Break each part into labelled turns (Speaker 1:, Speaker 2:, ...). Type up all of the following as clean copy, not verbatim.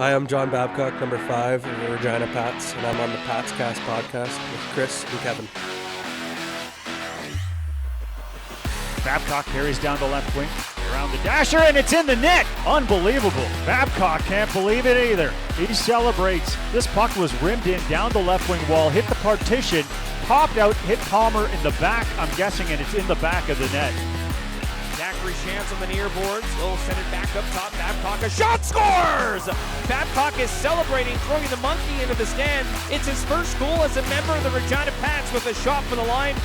Speaker 1: Hi, I'm John Babcock, number 5 of the Regina Pats, and I'm on the Pats Cast podcast with Chris and Kevin.
Speaker 2: Babcock carries down the left wing, around the dasher, and it's in the net! Unbelievable. Babcock can't believe it either. He celebrates. This puck was rimmed in down the left wing wall, hit the partition, popped out, hit Palmer in the back, I'm guessing, and it's in the back of the net.
Speaker 3: Zachary Shantz on the near boards. He'll send it back up top. Babcock, a shot, scores! Babcock is celebrating, throwing the monkey into the stand. It's his first goal as a member of the Regina Pats with a shot for the line.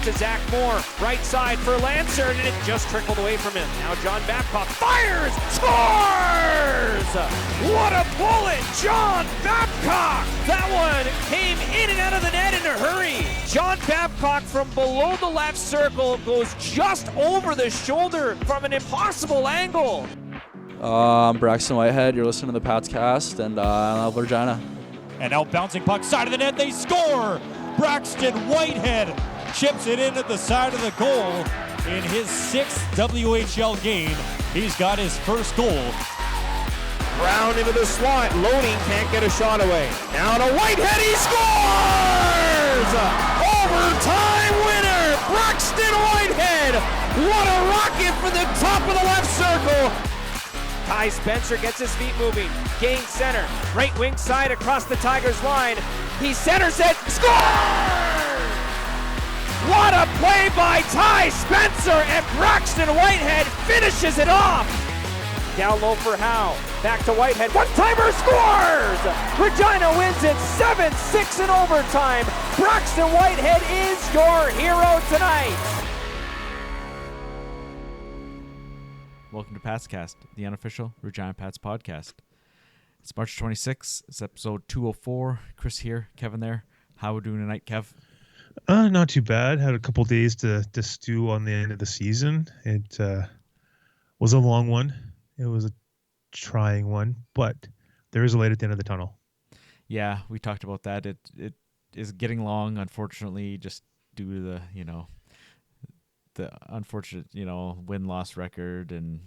Speaker 3: To Zach Moore, right side for Lancer, and it just trickled away from him. Now John Babcock fires, scores! What a bullet, John Babcock! That one came in and out of the net in a hurry. John Babcock from below the left circle goes just over the shoulder from an impossible angle.
Speaker 4: I'm Braxton Whitehead. You're listening to the Pats Cast, and I love Regina.
Speaker 2: And now bouncing puck, side of the net, they score! Braxton Whitehead chips it in at the side of the goal in his 6th WHL game. He's got his first goal.
Speaker 3: Brown into the slot, loading, can't get a shot away. Now to Whitehead, he scores! Overtime winner, Braxton Whitehead! What a rocket for the top of the left circle! Ty Spencer gets his feet moving, gains center, right wing side across the Tigers line. He centers it, scores! What a play by Ty Spencer, and Braxton Whitehead finishes it off! Down low for Howe, back to Whitehead, one-timer, scores! Regina wins it 7-6 in overtime. Braxton Whitehead is your hero tonight.
Speaker 5: Welcome to Pats Cast, the unofficial Regina Pats podcast. It's March 26th. It's episode 204. Chris here, Kevin there. How are we doing tonight, Kev?
Speaker 6: Not too bad. Had a couple days to stew on the end of the season. It was a long one. It was a trying one, but there is a light at the end of the tunnel.
Speaker 5: Yeah, we talked about that. It is getting long, unfortunately, just due to the unfortunate, win-loss record and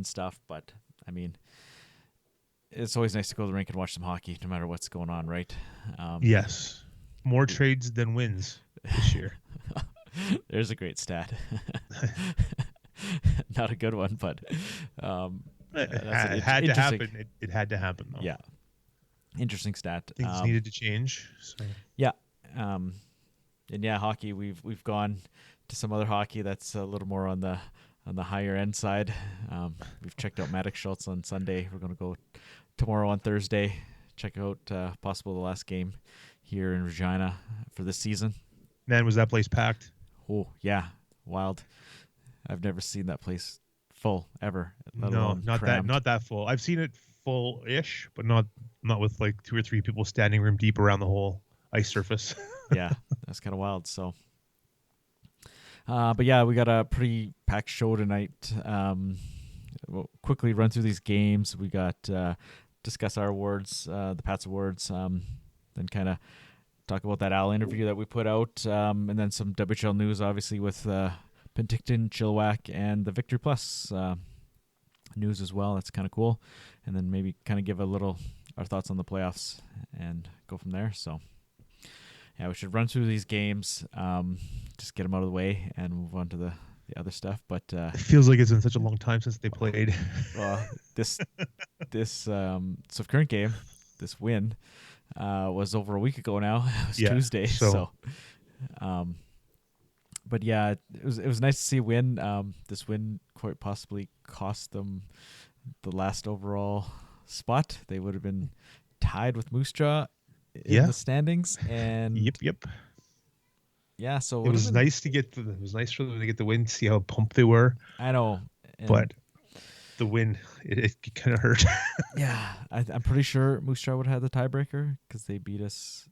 Speaker 5: stuff. But I mean, it's always nice to go to the rink and watch some hockey, no matter what's going on, right?
Speaker 6: Yes. More trades than wins this year.
Speaker 5: There's a great stat. Not a good one, but
Speaker 6: it had to happen. It had to happen, though.
Speaker 5: Yeah. Interesting stat.
Speaker 6: Things needed to change. So.
Speaker 5: Yeah. And yeah, hockey, we've gone to some other hockey that's a little more on the higher end side. We've checked out Maddox Schultz on Sunday. We're going to go tomorrow on Thursday. Check out possible the last game here in Regina for this season.
Speaker 6: Man, was that place packed?
Speaker 5: Oh, yeah. Wild. I've never seen that place full ever.
Speaker 6: No, not that full. I've seen it full-ish, but not with like 2 or 3 people standing room deep around the whole ice surface.
Speaker 5: Yeah, that's kind of wild. So, but yeah, we got a pretty packed show tonight. We'll quickly run through these games. We got discuss our awards, the Pats awards, then kind of talk about that Al interview that we put out, and then some WHL news, obviously, with Penticton, Chilliwack, and the Victory Plus news as well. That's kind of cool. And then maybe kind of give our thoughts on the playoffs and go from there. So, yeah, we should run through these games, just get them out of the way and move on to the other stuff. But
Speaker 6: it feels like it's been such a long time since they played.
Speaker 5: Well, this current game, this win, was over a week ago now. It was Tuesday. So but yeah, it was nice to see a win. This win quite possibly cost them the last overall spot. They would have been tied with Moose Jaw in the standings. And
Speaker 6: Yep.
Speaker 5: Yeah, so
Speaker 6: it was nice for them to get the win, see how pumped they were.
Speaker 5: I know.
Speaker 6: But the win, it kind of hurt.
Speaker 5: Yeah, I'm pretty sure Moose Jaw would have had the tiebreaker because they beat us.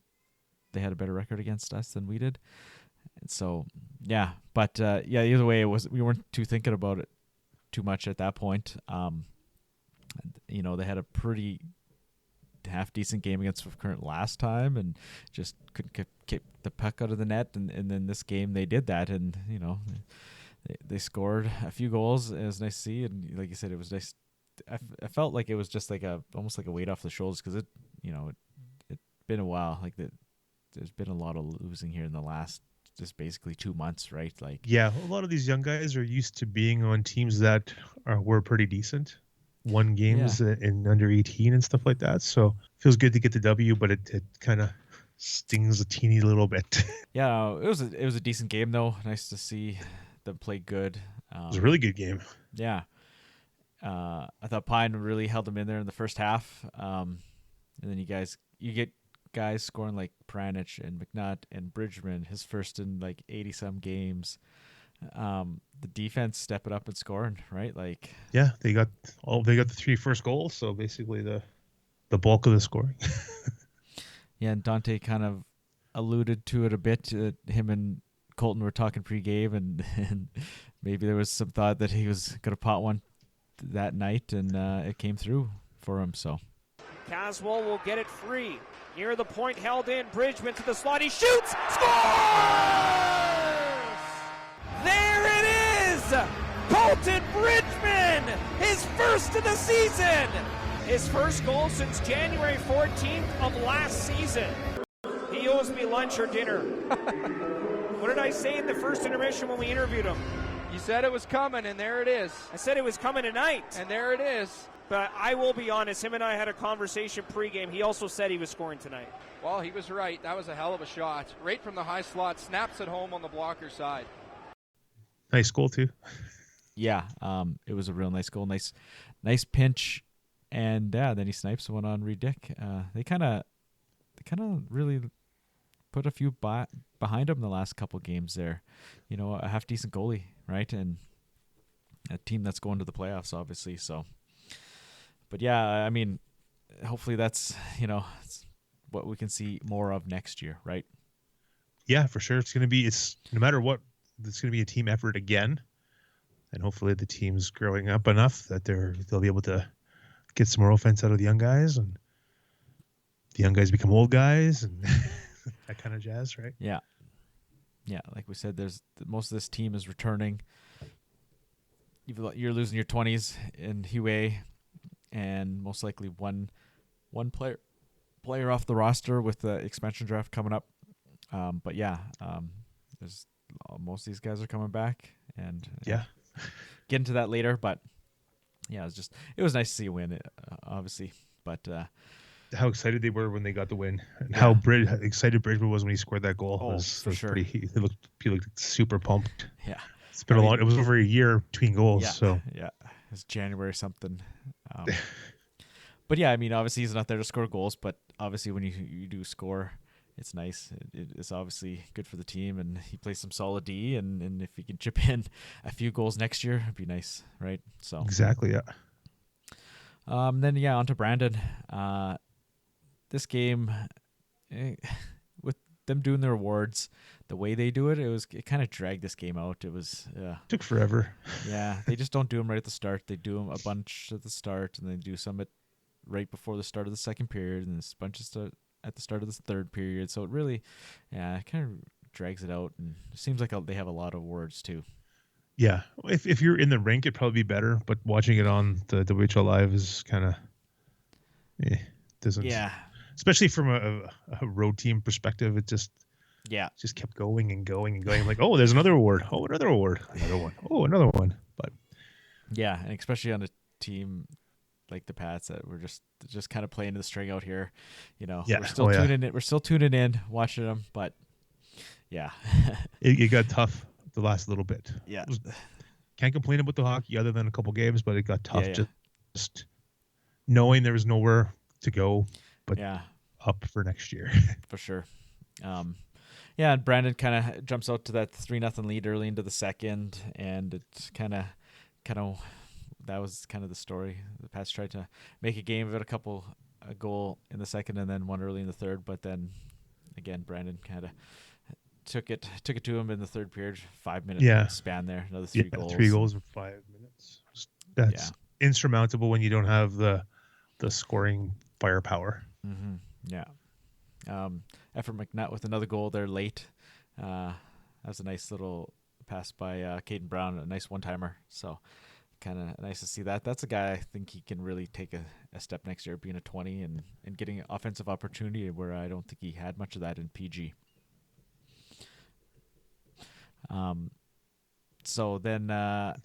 Speaker 5: They had a better record against us than we did. And so, yeah. But, either way, we weren't too thinking about it too much at that point. They had a pretty half-decent game against Swift Current last time and just couldn't keep the puck out of the net. And then this game they did that, and, they scored a few goals. It was nice to see. And like you said, it was nice I felt like it was just like almost like a weight off the shoulders because it's been a while. Like there's been a lot of losing here in the last just basically 2 months, right? Like
Speaker 6: Yeah, a lot of these young guys are used to being on teams that were pretty decent, won games in under 18 and stuff like that. So feels good to get the W, but it kind of stings a teeny little bit.
Speaker 5: yeah, it was a decent game though. Nice to see them play good.
Speaker 6: It was a really good game.
Speaker 5: Yeah. I thought Pine really held them in there in the first half. And then you get guys scoring like Pranich and McNutt and Bridgman, his first in like 80 some games. The defense stepping up and scoring, right? Like
Speaker 6: Yeah, they got the 3 first goals, so basically the bulk of the scoring.
Speaker 5: yeah, and Dante kind of alluded to it a bit. Him and Colton were talking pre-game, and maybe there was some thought that he was going to pot one that night, and it came through for him. So
Speaker 3: Caswell will get it free. Near the point, held in. Bridgman to the slot. He shoots! Scores! There it is! Colton Bridgman! His first of the season! His first goal since January 14th of last season. He owes me lunch or dinner. What did I say in the first intermission when we interviewed him?
Speaker 7: You said it was coming, and there it is.
Speaker 3: I said it was coming tonight.
Speaker 7: And there it is.
Speaker 3: But I will be honest, him and I had a conversation pregame. He also said he was scoring tonight.
Speaker 7: Well, he was right. That was a hell of a shot. Right from the high slot, snaps it home on the blocker side.
Speaker 6: Nice goal too.
Speaker 5: yeah, it was a real nice goal, nice pinch, and then he snipes one on Reed Dick. They kind of really put a few behind him the last couple games there. A half decent goalie, right? And a team that's going to the playoffs, obviously. So, but yeah, I mean, hopefully that's it's what we can see more of next year, right?
Speaker 6: Yeah, for sure. It's no matter what, it's going to be a team effort again, and hopefully the team's growing up enough that they'll be able to get some more offense out of the young guys, and the young guys become old guys, and that kind of jazz, right?
Speaker 5: Yeah. Like we said, most of this team is returning. You're losing your 20s in Huey, and most likely one player off the roster with the expansion draft coming up. But yeah, there's most of these guys are coming back, and
Speaker 6: yeah,
Speaker 5: get into that later. But yeah, it was nice to see a win, obviously. But
Speaker 6: how excited they were when they got the win, and how excited Bridgman was when he scored that goal.
Speaker 5: For sure.
Speaker 6: He looked super pumped.
Speaker 5: Yeah,
Speaker 6: it's been it was over a year between goals.
Speaker 5: Yeah, it's January something. But yeah, I mean, obviously he's not there to score goals, but obviously when you do score, it's nice. It's obviously good for the team, and he plays some solid D, and if he can chip in a few goals next year, it'd be nice, right? So
Speaker 6: exactly, yeah.
Speaker 5: Then on to Brandon. This game, with them doing their awards, the way they do it, it kind of dragged this game out. It was
Speaker 6: took forever.
Speaker 5: Yeah, they just don't do them right at the start. They do them a bunch at the start, and they do some right before the start of the second period, and a bunch of at the start of the third period. So it really, it kind of drags it out, and it seems like they have a lot of awards too.
Speaker 6: Yeah, if you're in the rink, it'd probably be better. But watching it on the WHL Live is kind of, doesn't.
Speaker 5: Yeah.
Speaker 6: Especially from a road team perspective, it just kept going and going and going. Like, oh, there's another award. Oh, another award. Another one. Oh, another one. But
Speaker 5: yeah, and especially on a team like the Pats that we're just kind of playing the string out here. We're still tuning in. We're still tuning in, watching them. But yeah,
Speaker 6: it got tough the last little bit.
Speaker 5: Yeah,
Speaker 6: can't complain about the hockey other than a couple games, but it got tough just knowing there was nowhere to go. But up for next year.
Speaker 5: For sure. And Brandon kind of jumps out to that 3-0 lead early into the second, and it's kind of that was kind of the story. The Pats tried to make a game of it, a goal in the second and then one early in the third, but then again Brandon kind of took it to him in the third period, 5 minute span there, another 3 goals.
Speaker 6: 3 goals in 5 minutes. That's insurmountable when you don't have the scoring firepower.
Speaker 5: Mm-hmm. Yeah. Effort McNutt with another goal there late. That was a nice little pass by Caden Brown, a nice one-timer. So kind of nice to see that. That's a guy I think he can really take a step next year, being a 20 and getting offensive opportunity where I don't think he had much of that in PG. So then, I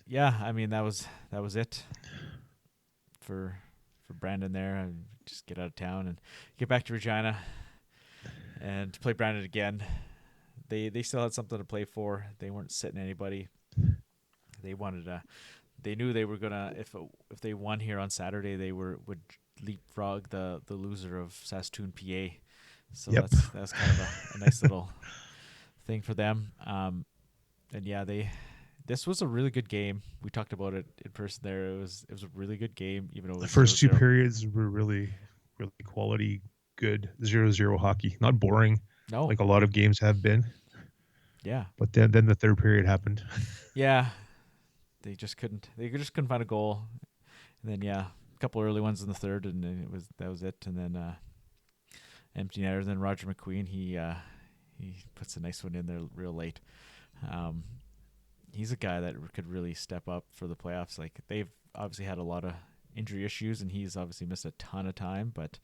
Speaker 5: mean, that was it for Brandon there. I just get out of town and get back to Regina and play Brandon again. They still had something to play for. They weren't sitting anybody. They wanted they knew they were gonna, if they won here on Saturday, they would leapfrog the loser of Saskatoon, PA. So that's kind of a nice little thing for them. This was a really good game. We talked about it in person there. It was a really good game, even though it was
Speaker 6: the first
Speaker 5: 0-0.
Speaker 6: two periods were really, really quality, good 0-0 hockey. Not boring,
Speaker 5: No,
Speaker 6: like a lot of games have been.
Speaker 5: yeah,
Speaker 6: But then the third period happened.
Speaker 5: yeah. They just couldn't find a goal, and then a couple early ones in the third, and then that was it. And then empty netter. Then Roger McQueen, he puts a nice one in there real late. He's a guy that could really step up for the playoffs. Like, they've obviously had a lot of injury issues, and he's obviously missed a ton of time, but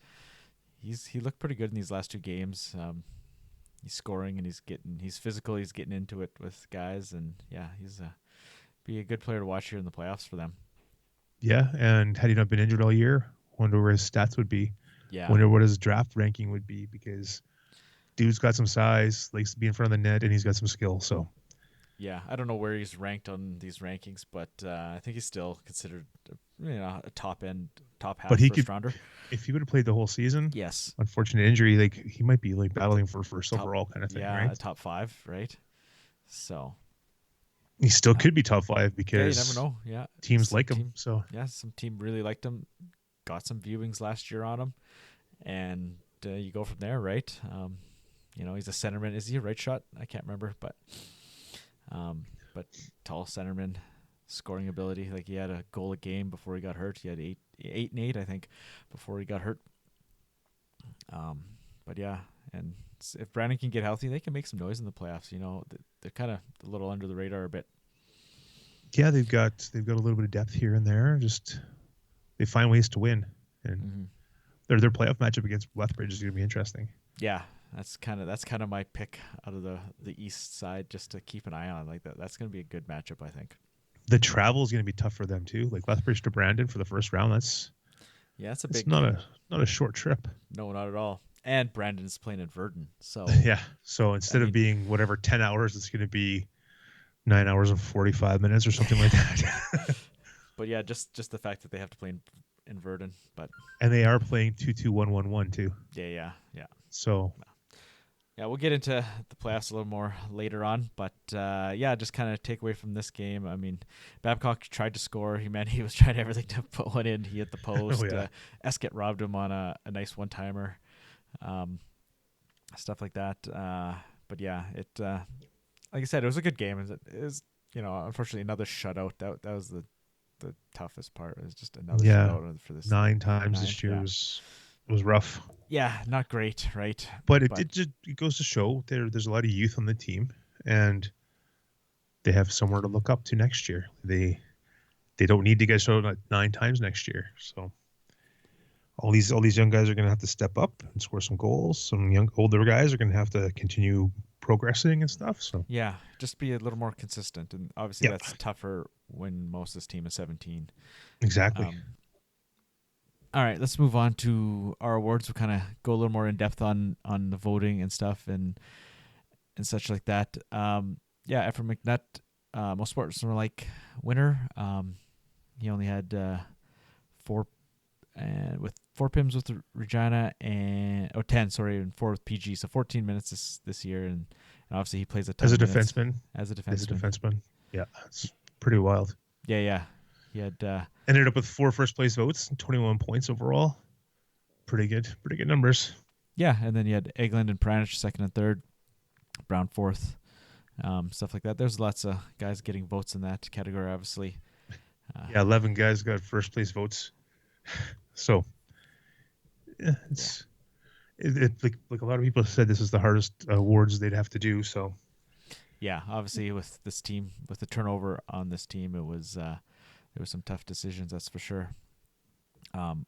Speaker 5: he looked pretty good in these last two games. He's scoring, and he's physical. He's getting into it with guys, and he's be a good player to watch here in the playoffs for them.
Speaker 6: Yeah, and had he not been injured all year, wonder where his stats would be.
Speaker 5: Yeah.
Speaker 6: Wonder what his draft ranking would be, because dude's got some size, likes to be in front of the net, and he's got some skill. So
Speaker 5: yeah, I don't know where he's ranked on these rankings, but I think he's still considered a top half
Speaker 6: but he
Speaker 5: first
Speaker 6: could,
Speaker 5: rounder.
Speaker 6: if he would have played the whole season,
Speaker 5: Yes.
Speaker 6: unfortunate injury, like he might be like battling for first overall kind of thing,
Speaker 5: Yeah,
Speaker 6: right?
Speaker 5: a top 5, right? So
Speaker 6: He still could be top 5 because
Speaker 5: you never know. Yeah,
Speaker 6: teams
Speaker 5: some
Speaker 6: like him. So
Speaker 5: some team really liked him, got some viewings last year on him, and you go from there, right? He's a centerman. Is he a right shot? I can't remember, but tall centerman, scoring ability. Like, he had a goal a game before he got hurt. He had 8 and 8, I think, before he got hurt. But yeah, and if Brandon can get healthy, they can make some noise in the playoffs. They're kind of a little under the radar a bit.
Speaker 6: yeah, they've got a little bit of depth here and there. Just they find ways to win, and their playoff matchup against Lethbridge is going to be interesting.
Speaker 5: Yeah, that's kind of my pick out of the east side, just to keep an eye on. Like, that's going to be a good matchup, I think.
Speaker 6: The travel is going to be tough for them too. Like Lethbridge to Brandon for the first round. It's not a short trip.
Speaker 5: No, not at all. And Brandon's playing in Verdun, so
Speaker 6: Yeah. So instead of being 10 hours, it's going to be 9 hours and 45 minutes or something like that.
Speaker 5: But yeah, just the fact that they have to play in Verdun, but
Speaker 6: and they are playing 2-2-1-1-1 too.
Speaker 5: yeah.
Speaker 6: So
Speaker 5: Yeah, we'll get into the playoffs a little more later on, but just kind of take away from this game. I mean, Babcock tried to score. He was trying everything to put one in. He hit the post. Esket robbed him on a nice one-timer, stuff like that. But yeah, it like I said, it was a good game. It was unfortunately another shutout. That was the toughest part. It was just another shutout for this
Speaker 6: 9 times this year was rough.
Speaker 5: Yeah, not great, right?
Speaker 6: But it goes to show there's a lot of youth on the team, and they have somewhere to look up to next year. They don't need to get showed 9 times next year. So all these young guys are going to have to step up and score some goals. Some older guys are going to have to continue progressing and stuff. So
Speaker 5: yeah, just be a little more consistent, and obviously that's tougher when most of this team is 17.
Speaker 6: Exactly.
Speaker 5: All right, let's move on to our awards. We'll kind of go a little more in depth on the voting and stuff and such like that. Efren McNutt, most sportsmanlike winner. He only had 4 with 4 PIMs with Regina and 10, and 4 with PG. So 14 minutes this year, and obviously he plays a ton
Speaker 6: as a
Speaker 5: of minutes
Speaker 6: defenseman.
Speaker 5: As a defenseman,
Speaker 6: yeah, it's pretty wild.
Speaker 5: Yeah. He had
Speaker 6: ended up with 4 first place votes and 21 points overall. Pretty good numbers.
Speaker 5: Yeah, and then you had Eglund and Pranich second and third, Brown fourth, stuff like that. There's lots of guys getting votes in that category, obviously.
Speaker 6: 11 guys got first place votes. So, yeah, it's like a lot of people said, this is the hardest awards they'd have to do. So,
Speaker 5: – yeah, obviously with this team, with the turnover on this team, it was – it was a lot of guys getting votes in that category.
Speaker 6: Yeah, 11 guys got first place votes. So, it's like a lot of people said this is the hardest awards they'd have to do. So, yeah, obviously with this team, with the turnover on this team, it was
Speaker 5: was some tough decisions, that's for sure.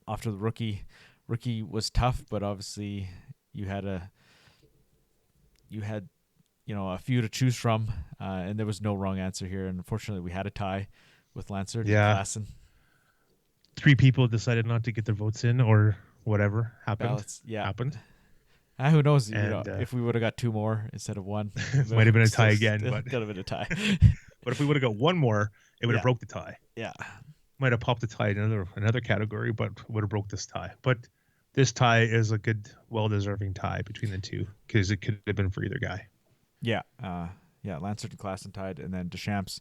Speaker 5: After the rookie was tough, but obviously you had a few to choose from, and there was no wrong answer here. And unfortunately, we had a tie with Lansard and Klassen.
Speaker 6: 3 people decided not to get their votes in, or whatever happened.
Speaker 5: Ballots,
Speaker 6: happened.
Speaker 5: Who knows?
Speaker 6: And,
Speaker 5: If we would have got 2 more instead of 1,
Speaker 6: it might have been a tie again. But
Speaker 5: could have been a tie.
Speaker 6: but if we would have got 1 more, it would have broke the tie.
Speaker 5: Yeah.
Speaker 6: Might have popped the tie in another category, but would have broke this tie. But this tie is a good, well-deserving tie between the two, because it could have been for either guy.
Speaker 5: Yeah. Lansard and Klassen tied, and then Deschamps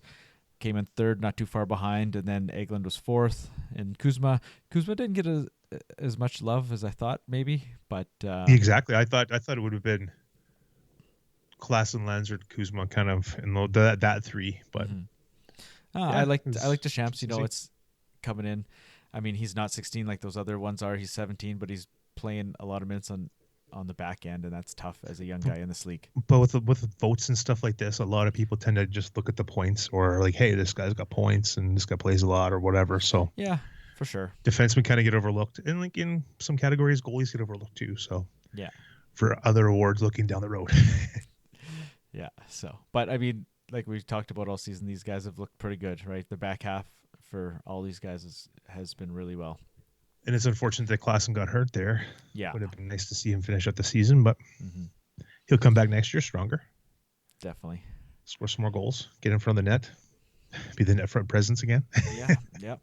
Speaker 5: came in 3rd, not too far behind, and then Egeland was 4th, and Kuzma didn't get as much love as I thought, maybe, but
Speaker 6: exactly. I thought it would have been Klassen, Lansard, Kuzma, kind of in that 3, but
Speaker 5: I like Deschamps. It's coming in. I mean, he's not 16 like those other ones are. He's 17, but he's playing a lot of minutes on the back end, and that's tough as a young guy in this league.
Speaker 6: But with votes and stuff like this, a lot of people tend to just look at the points, or like, hey, this guy's got points and this guy plays a lot or whatever. So
Speaker 5: yeah, for sure.
Speaker 6: Defensemen kind of get overlooked, and like in some categories, goalies get overlooked too. So
Speaker 5: yeah,
Speaker 6: for other awards looking down the road.
Speaker 5: Yeah. So, but I mean, like we talked about all season, these guys have looked pretty good, right? The back half for all these guys has been really well.
Speaker 6: And it's unfortunate that Klassen got hurt there.
Speaker 5: Yeah.
Speaker 6: Would have been nice to see him finish out the season, but he'll come back next year stronger.
Speaker 5: Definitely.
Speaker 6: Score some more goals, get in front of the net, be the net front presence again.
Speaker 5: Yeah. Yep.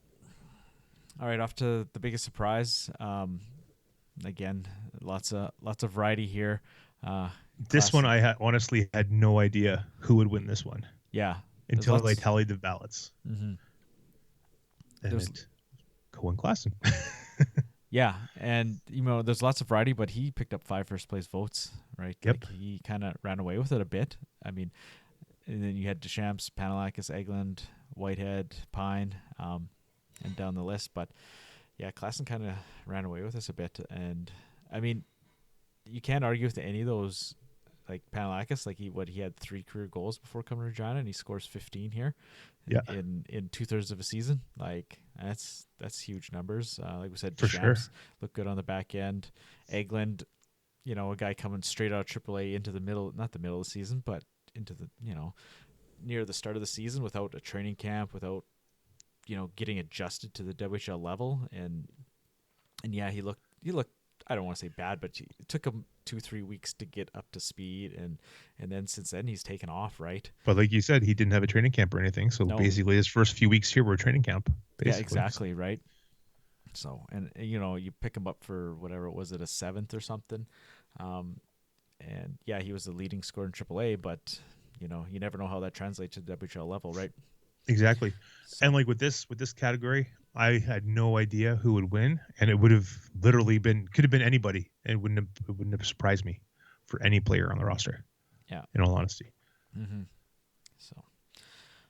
Speaker 5: All right, off to the biggest surprise. Again, lots of variety here.
Speaker 6: This one I honestly had no idea who would win this one.
Speaker 5: Yeah.
Speaker 6: Until I tallied the ballots.
Speaker 5: Mm-hmm.
Speaker 6: And Cohen Klassen.
Speaker 5: Yeah, and there's lots of variety, but he picked up 5 first place votes, right?
Speaker 6: Yep.
Speaker 5: Like, he kind of ran away with it a bit. I mean, and then you had Deschamps, Panalakis, Egeland, Whitehead, Pine, and down the list. But yeah, Klassen kind of ran away with us a bit. And I mean, you can't argue with any of those. Like Panalakis, like he had 3 career goals before coming to Regina, and he scores 15 here.
Speaker 6: Yeah.
Speaker 5: In 2/3 of a season, like that's huge numbers. Like we said,
Speaker 6: For
Speaker 5: Deschamps
Speaker 6: sure.
Speaker 5: looked good on the back end. Egeland, a guy coming straight out of AAA into the middle, not the middle of the season, but into the near the start of the season without a training camp, without getting adjusted to the WHL level, and yeah, he looked. I don't want to say bad, but it took him 2-3 weeks to get up to speed, and then since then he's taken off, right?
Speaker 6: But like you said, he didn't have a training camp or anything, so basically his first few weeks here were training camp. Basically.
Speaker 5: Yeah, exactly, right? So, and you pick him up for whatever, was it a 7th or something? And yeah, he was the leading scorer in AAA, but you never know how that translates to the WHL level, right?
Speaker 6: Exactly. So, and like with this category, I had no idea who would win, and it would have literally could have been anybody, and it wouldn't have surprised me for any player on the roster.
Speaker 5: Yeah.
Speaker 6: In all honesty.
Speaker 5: Mm-hmm. So.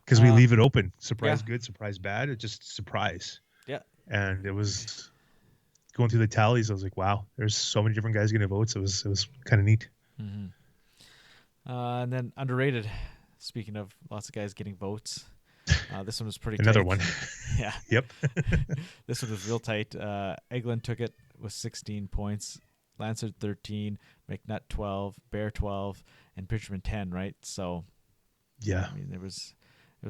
Speaker 6: Because we leave it open, surprise good, surprise bad. It's just surprise.
Speaker 5: Yeah.
Speaker 6: And it was going through the tallies. I was like, wow, there's so many different guys getting votes. It was kind of neat.
Speaker 5: Mm-hmm. And then underrated. Speaking of lots of guys getting votes. This one was pretty
Speaker 6: Another
Speaker 5: tight.
Speaker 6: one.
Speaker 5: Yeah.
Speaker 6: Yep.
Speaker 5: This one was real tight. Egeland took it with 16 points. Lansard 13, McNutt 12, Bear 12, and Pitcherman 10, right? So,
Speaker 6: yeah.
Speaker 5: I mean, it was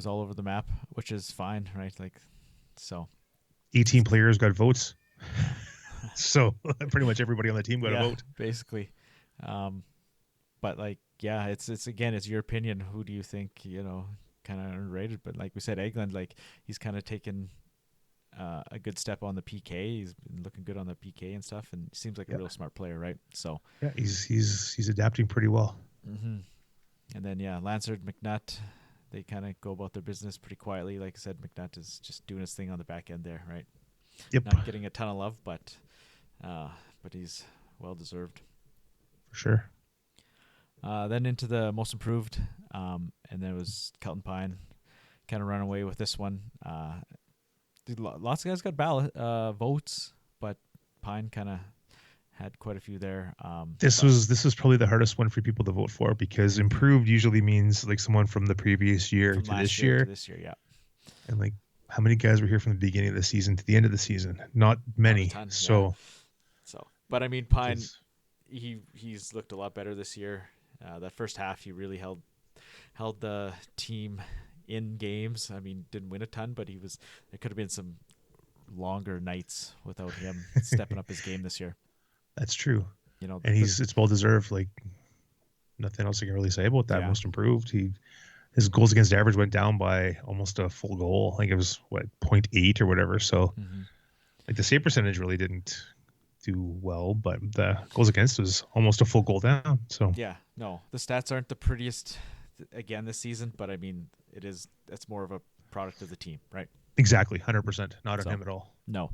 Speaker 5: all over the map, which is fine, right? Like, so.
Speaker 6: 18 players got votes. So pretty much everybody on the team got a vote.
Speaker 5: Basically. But like, yeah, it's again, it's your opinion. Who do you think, kind of underrated? But like we said, Egeland, like he's kind of taken a good step on the PK. He's been looking good on the PK and stuff, and seems like a real smart player, right? So
Speaker 6: yeah, he's adapting pretty well.
Speaker 5: Mm-hmm. And then Lansard, McNutt, they kind of go about their business pretty quietly. Like I said, McNutt is just doing his thing on the back end there, right?
Speaker 6: Yep.
Speaker 5: Not getting a ton of love, but he's well deserved
Speaker 6: for sure.
Speaker 5: Then into the most improved, and then it was Kelton Pine, kind of run away with this one. Lots of guys got ballot votes, but Pine kind of had quite a few there. This
Speaker 6: was probably the hardest one for people to vote for, because improved usually means like someone from the previous year to this year.
Speaker 5: Yeah.
Speaker 6: And like how many guys were here from the beginning of the season to the end of the season? Not many.
Speaker 5: ton, yeah.
Speaker 6: So,
Speaker 5: But I mean, Pine,
Speaker 6: it's-
Speaker 5: he's looked a lot better this year. That first half, he really held the team in games. I mean, didn't win a ton, but there could have been some longer nights without him stepping up his game this year.
Speaker 6: that's true.
Speaker 5: You know,
Speaker 6: And it's well deserved. Like, nothing else I can really say about that.
Speaker 5: Yeah.
Speaker 6: Most improved. His goals against average went down by almost a full goal. I think it was 0.8 or whatever. So like the save percentage really didn't do well, but the goals against was almost a full goal down. So
Speaker 5: yeah, no, the stats aren't the prettiest again this season, but I mean, it's more of a product of the team, right?
Speaker 6: exactly, 100%, not on him at all.
Speaker 5: No.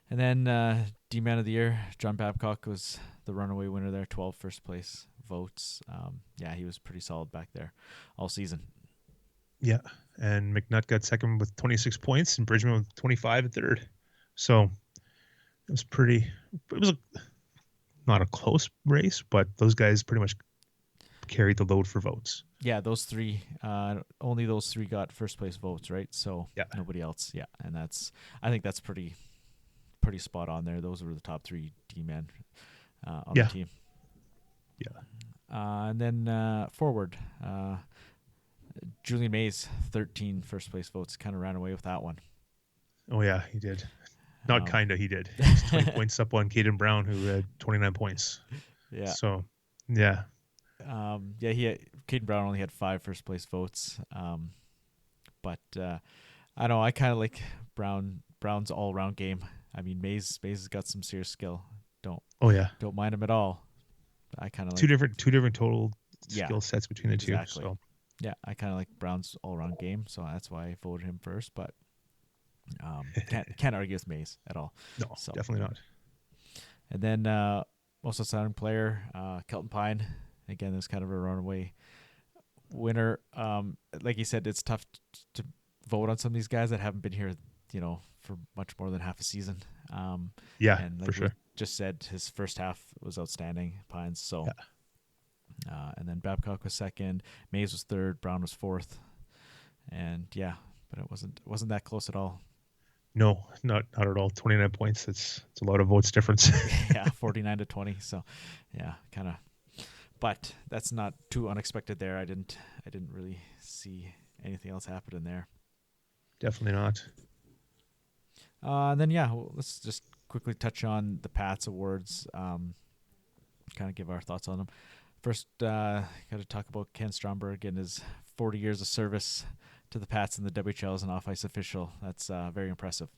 Speaker 5: And then D-Man of the Year, John Babcock was the runaway winner there, 12 first place votes. Yeah, he was pretty solid back there all season.
Speaker 6: Yeah, and McNutt got second with 26 points, and Bridgman with 25 at third. So it was not a close race, but those guys pretty much carried the load for votes.
Speaker 5: Yeah, those three, only those three got first place votes, right? So
Speaker 6: Yeah.
Speaker 5: nobody else. Yeah, and I think that's pretty spot on there. Those were the top three D-men on the team.
Speaker 6: Yeah.
Speaker 5: And then forward, Julian Mays, 13 first place votes, kind of ran away with that one.
Speaker 6: Oh yeah, he did. Not kinda, he did. He was 20 points up on Caden Brown, who had 29 points.
Speaker 5: Yeah.
Speaker 6: So yeah.
Speaker 5: Caden Brown only had 5 first place votes. But I know I kind of like Brown's all around game. I mean, Mays has got some serious skill. Don't mind him at all. I kind of like
Speaker 6: two different total skill sets between the
Speaker 5: exactly.
Speaker 6: two. So
Speaker 5: yeah, I kind of like Brown's all around game, so that's why I voted him first. But can't argue with Mays at all.
Speaker 6: No, definitely not.
Speaker 5: And then most outstanding player, Kelton Pine. Again, this kind of a runaway winner. Like you said, it's tough to vote on some of these guys that haven't been here, for much more than half a season. And like
Speaker 6: for sure.
Speaker 5: Just said, his first half was outstanding, Pines. So, and then Babcock was second, Mays was third, Brown was fourth, and but it wasn't that close at all.
Speaker 6: No, not at all. 29 points. It's a lot of votes difference.
Speaker 5: 49-20. So, kind of. But that's not too unexpected there. I didn't really see anything else happen in there.
Speaker 6: Definitely not.
Speaker 5: And then let's just quickly touch on the Pats awards. Kind of give our thoughts on them. First, got to talk about Ken Stromberg and his 40 years of service to the Pats and the WHL as an off-ice official. That's very impressive.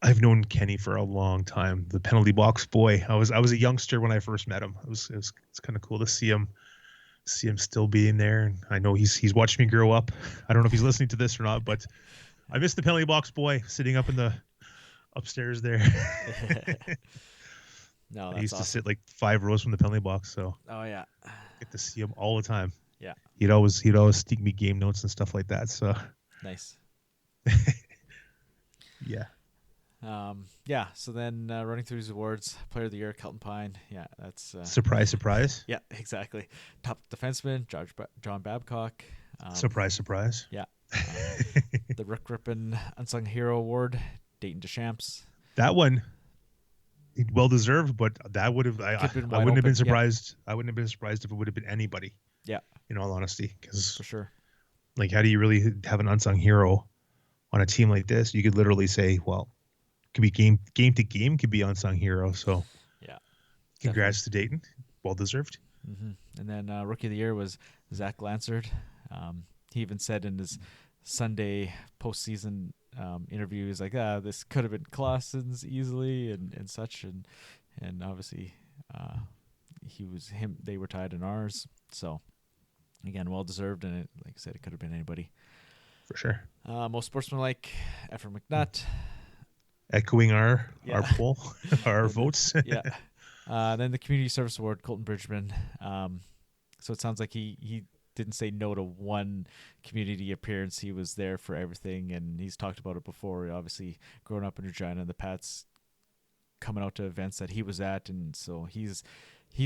Speaker 6: I've known Kenny for a long time. The penalty box boy. I was a youngster when I first met him. It's kind of cool to see him still being there. And I know he's watched me grow up. I don't know if he's listening to this or not, but I miss the penalty box boy sitting up in the upstairs there.
Speaker 5: No, that's
Speaker 6: I used
Speaker 5: awesome.
Speaker 6: to sit like 5 rows from the penalty box, so
Speaker 5: Oh yeah,
Speaker 6: get to see him all the time.
Speaker 5: yeah,
Speaker 6: He'd always sneak me game notes and stuff like that. So
Speaker 5: nice.
Speaker 6: yeah.
Speaker 5: So then running through his awards, Player of the Year, Kelton Pine. Yeah, that's
Speaker 6: Surprise.
Speaker 5: yeah, exactly. Top defenseman, John Babcock.
Speaker 6: Surprise.
Speaker 5: Yeah. The Rick Rippon Unsung Hero Award, Dayton Deschamps.
Speaker 6: That one, well deserved, but that would have I wouldn't have been surprised. I wouldn't have been surprised if it would have been anybody.
Speaker 5: Yeah,
Speaker 6: in all honesty, because
Speaker 5: for sure.
Speaker 6: Like, how do you really have an unsung hero on a team like this? You could literally say, well, it could be game to game, could be unsung hero. So
Speaker 5: yeah,
Speaker 6: congrats to Dayton, well deserved.
Speaker 5: Mm-hmm. And then Rookie of the Year was Zach Lansard. He even said in his Sunday postseason interview, he's like, this could have been Clausen's easily and such, and obviously they were tied in ours. So again, well deserved, and like I said, it could have been anybody.
Speaker 6: For sure.
Speaker 5: Most sportsmanlike, Ephraim McNutt.
Speaker 6: Echoing our poll, our votes.
Speaker 5: Yeah. Then the Community Service Award, Colton Bridgman. So it sounds like he didn't say no to one community appearance. He was there for everything, and he's talked about it before. Obviously, growing up in Regina, the Pats coming out to events that he was at, and so he's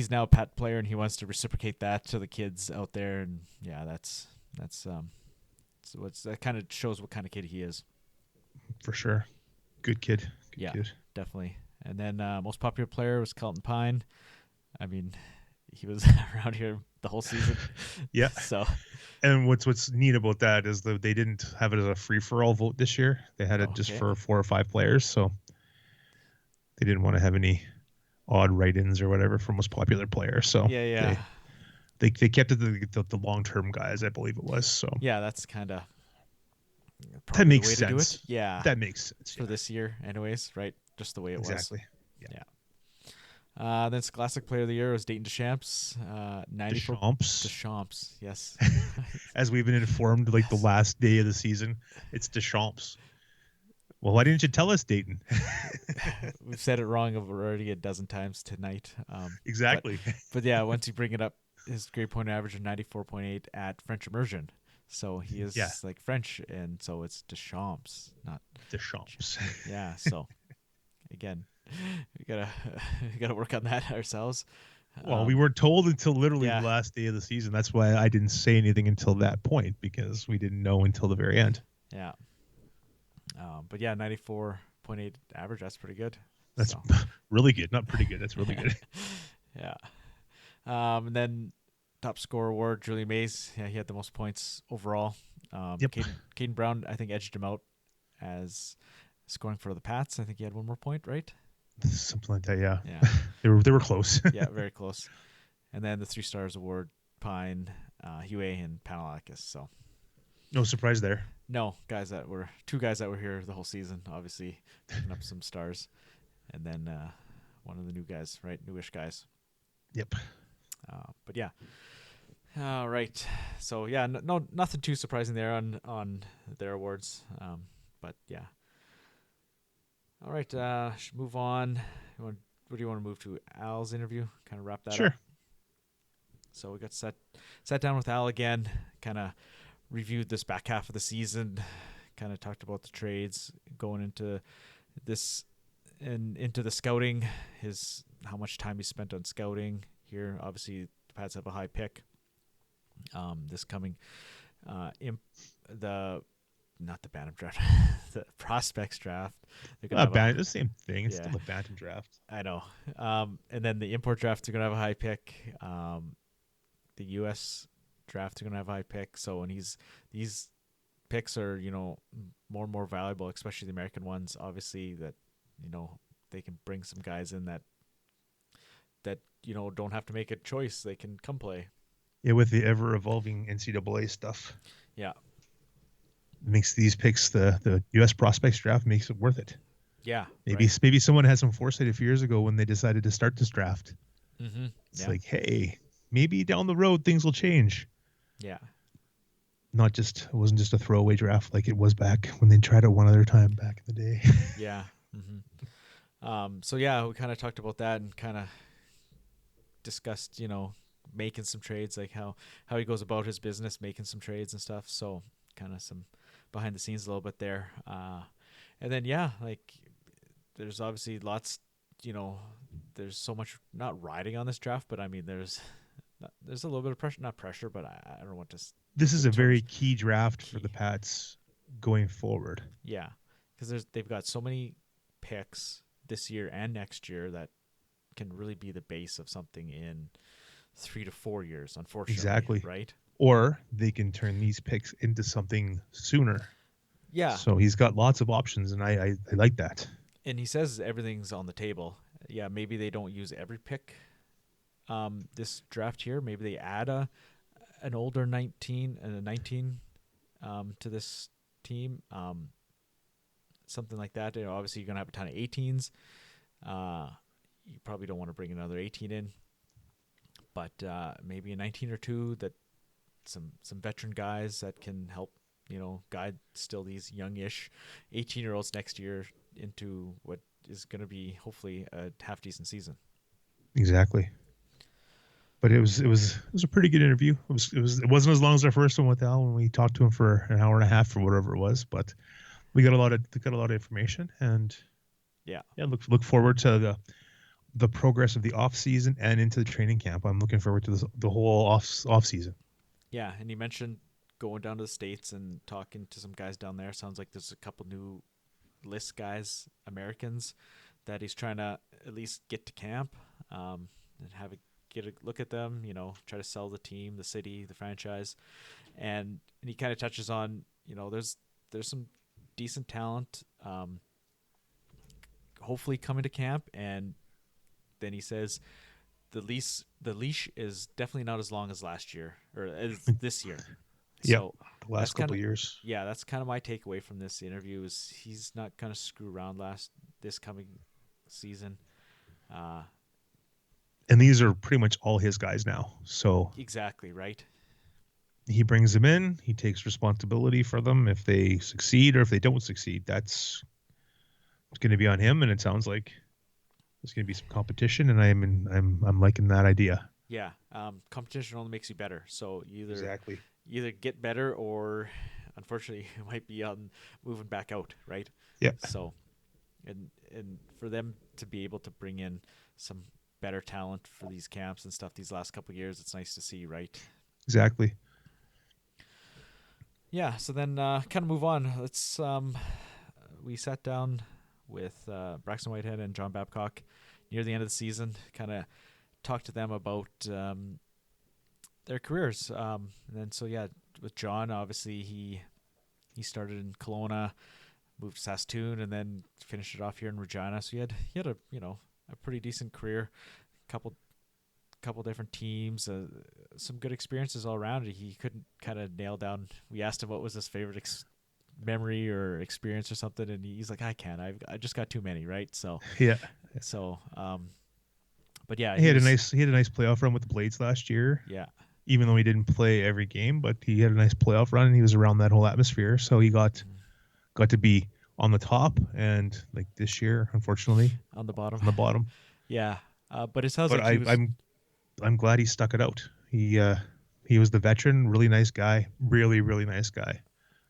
Speaker 5: now a Pat player, and he wants to reciprocate that to the kids out there. And yeah, that's So that kind of shows what kind of kid he is.
Speaker 6: For sure. Good kid. Good
Speaker 5: Yeah.
Speaker 6: kid.
Speaker 5: Definitely. And then most popular player was Kelton Pine. I mean, he was around here the whole season.
Speaker 6: Yeah.
Speaker 5: So,
Speaker 6: And what's neat about that is that they didn't have it as a free-for-all vote this year. They had it just
Speaker 5: Okay.
Speaker 6: for 4 or 5 players, so they didn't want to have any odd write-ins or whatever for most popular player. So
Speaker 5: yeah.
Speaker 6: they kept it the long-term guys, I believe it was. So
Speaker 5: Yeah, that's kind of
Speaker 6: that makes
Speaker 5: the way to do it.
Speaker 6: sense.
Speaker 5: Yeah.
Speaker 6: That makes sense.
Speaker 5: For this year, anyways, right? Just the way it
Speaker 6: Exactly.
Speaker 5: was. Yeah. Then Scholastic Player of the Year was Dayton Deschamps. 94 Deschamps, yes.
Speaker 6: As we've been informed, like the last day of the season, it's Deschamps. Well, why didn't you tell us, Dayton?
Speaker 5: We've said it wrong already a dozen times tonight.
Speaker 6: Exactly.
Speaker 5: But yeah, once you bring it up, his grade point average of 94.8 at French immersion. So he is like French, and so it's Deschamps, not
Speaker 6: Deschamps.
Speaker 5: Yeah. So again, we gotta work on that ourselves.
Speaker 6: Well, we weren't told until literally the last day of the season. That's why I didn't say anything until that point, because we didn't know until the very end.
Speaker 5: Yeah. But yeah, 94.8 average. That's pretty good.
Speaker 6: That's really good. Not pretty good. That's really good.
Speaker 5: Yeah. And then top scorer award, Julian Mays. Yeah, he had the most points overall. Caden Brown, I think, edged him out as scoring for the Pats. I think he had one more point, right?
Speaker 6: Something like that, yeah.
Speaker 5: Yeah.
Speaker 6: They were close.
Speaker 5: Yeah, very close. And then the 3 stars award, Pine, Hue, and Panelakis. So
Speaker 6: no surprise there.
Speaker 5: No, 2 guys that were here the whole season, obviously picking up some stars. And then one of the new guys, right? Newish guys.
Speaker 6: Yep.
Speaker 5: But yeah. All right. So yeah, nothing too surprising there on their awards. But yeah. All right. Should move on. What do you want to move to? Al's interview? Kind of wrap that up. So we got sat down with Al again. Kind of reviewed this back half of the season. Kind of talked about the trades going into this and into the scouting. How much time he spent on scouting here. Obviously, the Pats have a high pick. This coming, not the Bantam draft, the prospects draft.
Speaker 6: The same thing. It's still a Bantam draft.
Speaker 5: I know. And then the import draft, they're going to have a high pick. The U.S. draft, they're going to have a high pick. So when these picks are, more and more valuable, especially the American ones, obviously that, they can bring some guys in that don't have to make a choice. They can come play.
Speaker 6: Yeah, with the ever-evolving NCAA stuff.
Speaker 5: Yeah.
Speaker 6: Makes these picks, the U.S. prospects draft, makes it worth it.
Speaker 5: Yeah.
Speaker 6: Maybe someone had some foresight a few years ago when they decided to start this draft.
Speaker 5: Mm-hmm.
Speaker 6: It's like, hey, maybe down the road things will change.
Speaker 5: Yeah.
Speaker 6: It wasn't just a throwaway draft like it was back when they tried it one other time back in the day.
Speaker 5: Yeah. Mm-hmm. So yeah, we kind of talked about that and kind of discussed, making some trades, like how he goes about his business, making some trades and stuff. So kind of some behind the scenes a little bit there. And then, there's obviously lots, there's so much not riding on this draft, but I mean, there's a little bit of pressure, not pressure, but I don't want to.
Speaker 6: This is a very key draft for the Pats going forward.
Speaker 5: Yeah. Because they've got so many picks this year and next year that can really be the base of something in 3 to 4 years, unfortunately.
Speaker 6: Exactly.
Speaker 5: Right?
Speaker 6: Or they can turn these picks into something sooner.
Speaker 5: Yeah.
Speaker 6: So he's got lots of options, and I like that.
Speaker 5: And he says everything's on the table. Yeah, maybe they don't use every pick this draft here. Maybe they add an older 19 and a 19 to this team. Something like that. Obviously, you're going to have a ton of 18s. You probably don't want to bring another 18 in. But maybe a 19 or 2 that some veteran guys that can help, guide still these youngish 18-year-olds next year into what is going to be hopefully a half decent season.
Speaker 6: Exactly. But it was a pretty good interview. It wasn't as long as our first one with Al when we talked to him for an hour and a half or whatever it was, but we got a lot of information, and look forward to the progress of the off season and into the training camp. I'm looking forward to the whole off season.
Speaker 5: Yeah, and you mentioned going down to the States and talking to some guys down there. Sounds like there's a couple new list guys, Americans, that he's trying to at least get to camp and get a look at them, try to sell the team, the city, the franchise. And he kind of touches on, there's some decent talent hopefully coming to camp. And then he says the leash is definitely not as long as last year or as this year. So
Speaker 6: the last couple of years.
Speaker 5: Yeah, that's kind of my takeaway from this interview is he's not going to screw around this coming season.
Speaker 6: And these are pretty much all his guys now. So
Speaker 5: exactly, right?
Speaker 6: He brings them in. He takes responsibility for them. If they succeed or if they don't succeed, it's going to be on him. And it sounds like there's going to be some competition, and I'm liking that idea.
Speaker 5: Yeah, competition only makes you better. So
Speaker 6: Exactly.
Speaker 5: Either get better or, unfortunately, you might be moving back out, right?
Speaker 6: Yeah.
Speaker 5: So, and for them to be able to bring in some better talent for these camps and stuff these last couple of years, it's nice to see, right?
Speaker 6: Exactly.
Speaker 5: Yeah. So then, kind of move on. Let's. We sat down with Braxton Whitehead and John Babcock near the end of the season. Kind of talked to them about their careers. And then with John, obviously he started in Kelowna, moved to Saskatoon, and then finished it off here in Regina. So he had a a pretty decent career, couple different teams, some good experiences all around. He couldn't kind of nail down. We asked him what was his favorite memory or experience or something, and he's like, I just got too many, right? So
Speaker 6: yeah.
Speaker 5: So but yeah,
Speaker 6: he had a nice playoff run with the Blades last year.
Speaker 5: Yeah.
Speaker 6: Even though he didn't play every game, but he had a nice playoff run and he was around that whole atmosphere. So he got to be on the top, and like this year, unfortunately,
Speaker 5: on the bottom. Yeah. But it sounds like
Speaker 6: I'm glad he stuck it out. He was the veteran, really nice guy, really, really nice guy.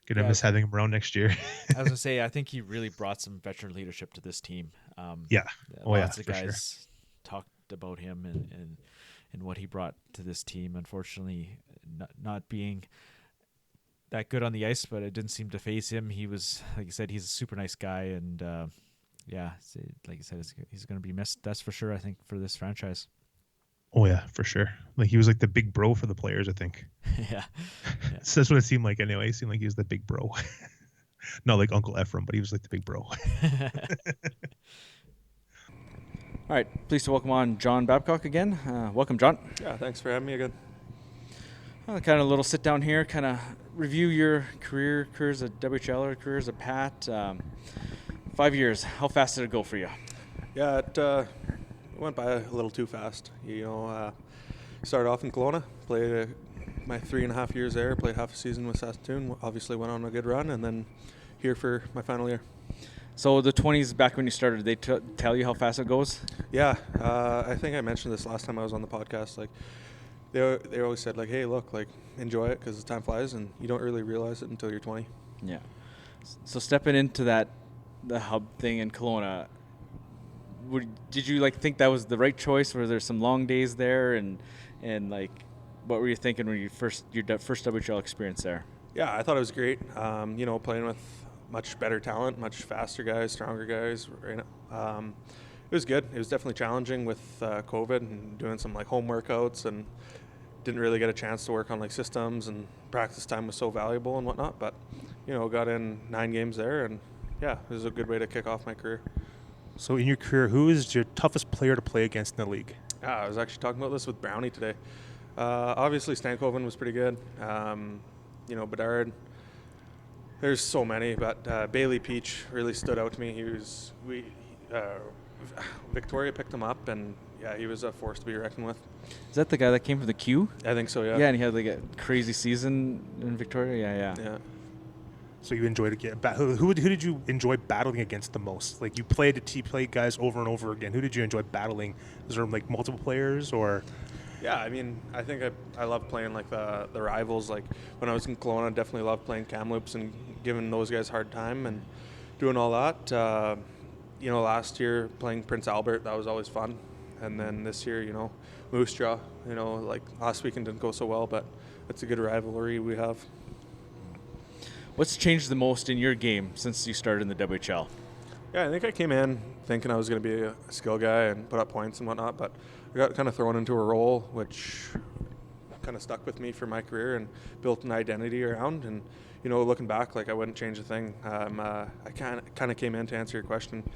Speaker 6: Gonna miss having him around next year.
Speaker 5: I was gonna say, I think he really brought some veteran leadership to this team.
Speaker 6: Lots
Speaker 5: of guys talked about him and what he brought to this team. Unfortunately, not being that good on the ice, but it didn't seem to faze him. He was, like you said, he's a super nice guy, and like you said, he's going to be missed. That's for sure. I think for this franchise.
Speaker 6: Oh yeah, for sure. Like he was like the big bro for the players, I think.
Speaker 5: Yeah.
Speaker 6: So that's what it seemed like anyway. It seemed like he was the big bro. Not like Uncle Ephraim, but he was like the big bro.
Speaker 4: All right, pleased to welcome on John Babcock again. Welcome, John.
Speaker 1: Yeah, thanks for having me again.
Speaker 4: Kind of a little sit down here, kind of review your career as a WHL, career as a Pat. 5 years, how fast did it go for you?
Speaker 1: Yeah, it went by a little too fast. Started off in Kelowna, played my 3.5 years there, played half a season with Saskatoon, obviously went on a good run, and then here for my final year.
Speaker 4: So the 20s, back when you started, they tell you how fast it goes?
Speaker 1: Yeah, I think I mentioned this last time I was on the podcast. Like, they always said, like, hey, look, like, enjoy it because the time flies, and you don't really realize it until you're 20.
Speaker 4: Yeah. So stepping into the hub thing in Kelowna, did you think that was the right choice? Were there some long days there, and what were you thinking when your first WHL experience there?
Speaker 1: Yeah, I thought it was great. Playing with much better talent, much faster guys, stronger guys. Right? It was good. It was definitely challenging with COVID and doing some home workouts, and didn't really get a chance to work on systems, and practice time was so valuable and whatnot. But got in 9 games there, and yeah, it was a good way to kick off my career.
Speaker 3: So in your career, who is your toughest player to play against in the league?
Speaker 1: I was actually talking about this with Brownie today. Obviously, Stankoven was pretty good. Bedard. There's so many, but Bailey Peach really stood out to me. Victoria picked him up, and yeah, he was a force to be reckoned with.
Speaker 4: Is that the guy that came from the Q?
Speaker 1: I think so, yeah.
Speaker 4: Yeah, and he had a crazy season in Victoria. Yeah.
Speaker 3: So you enjoyed it. Who did you enjoy battling against the most? You played guys over and over again. Who did you enjoy battling? Was there multiple players or?
Speaker 1: Yeah, I think I love playing the rivals. When I was in Kelowna, I definitely loved playing Kamloops and giving those guys a hard time and doing all that. Last year playing Prince Albert, that was always fun. And then this year, Moose Jaw, last weekend didn't go so well, but it's a good rivalry we have.
Speaker 4: What's changed the most in your game since you started in the WHL?
Speaker 1: Yeah, I think I came in thinking I was going to be a skill guy and put up points and whatnot, but I got kind of thrown into a role which kind of stuck with me for my career and built an identity around. And looking back, like I wouldn't change a thing. I kind of came in to answer your question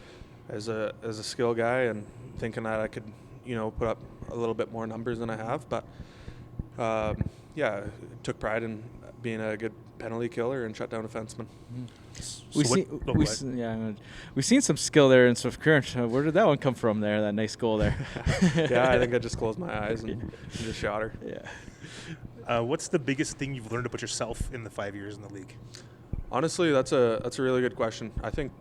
Speaker 1: as a skill guy and thinking that I could put up a little bit more numbers than I have, but took pride in being a good penalty killer and shut down defenseman.
Speaker 4: We've seen some skill there in Swift Current. Where did that one come from there, that nice goal there?
Speaker 1: Yeah, I think I just closed my eyes and just shot her.
Speaker 3: Yeah. What's the biggest thing you've learned about yourself in the 5 years in the league?
Speaker 1: Honestly, that's a really good question. I think,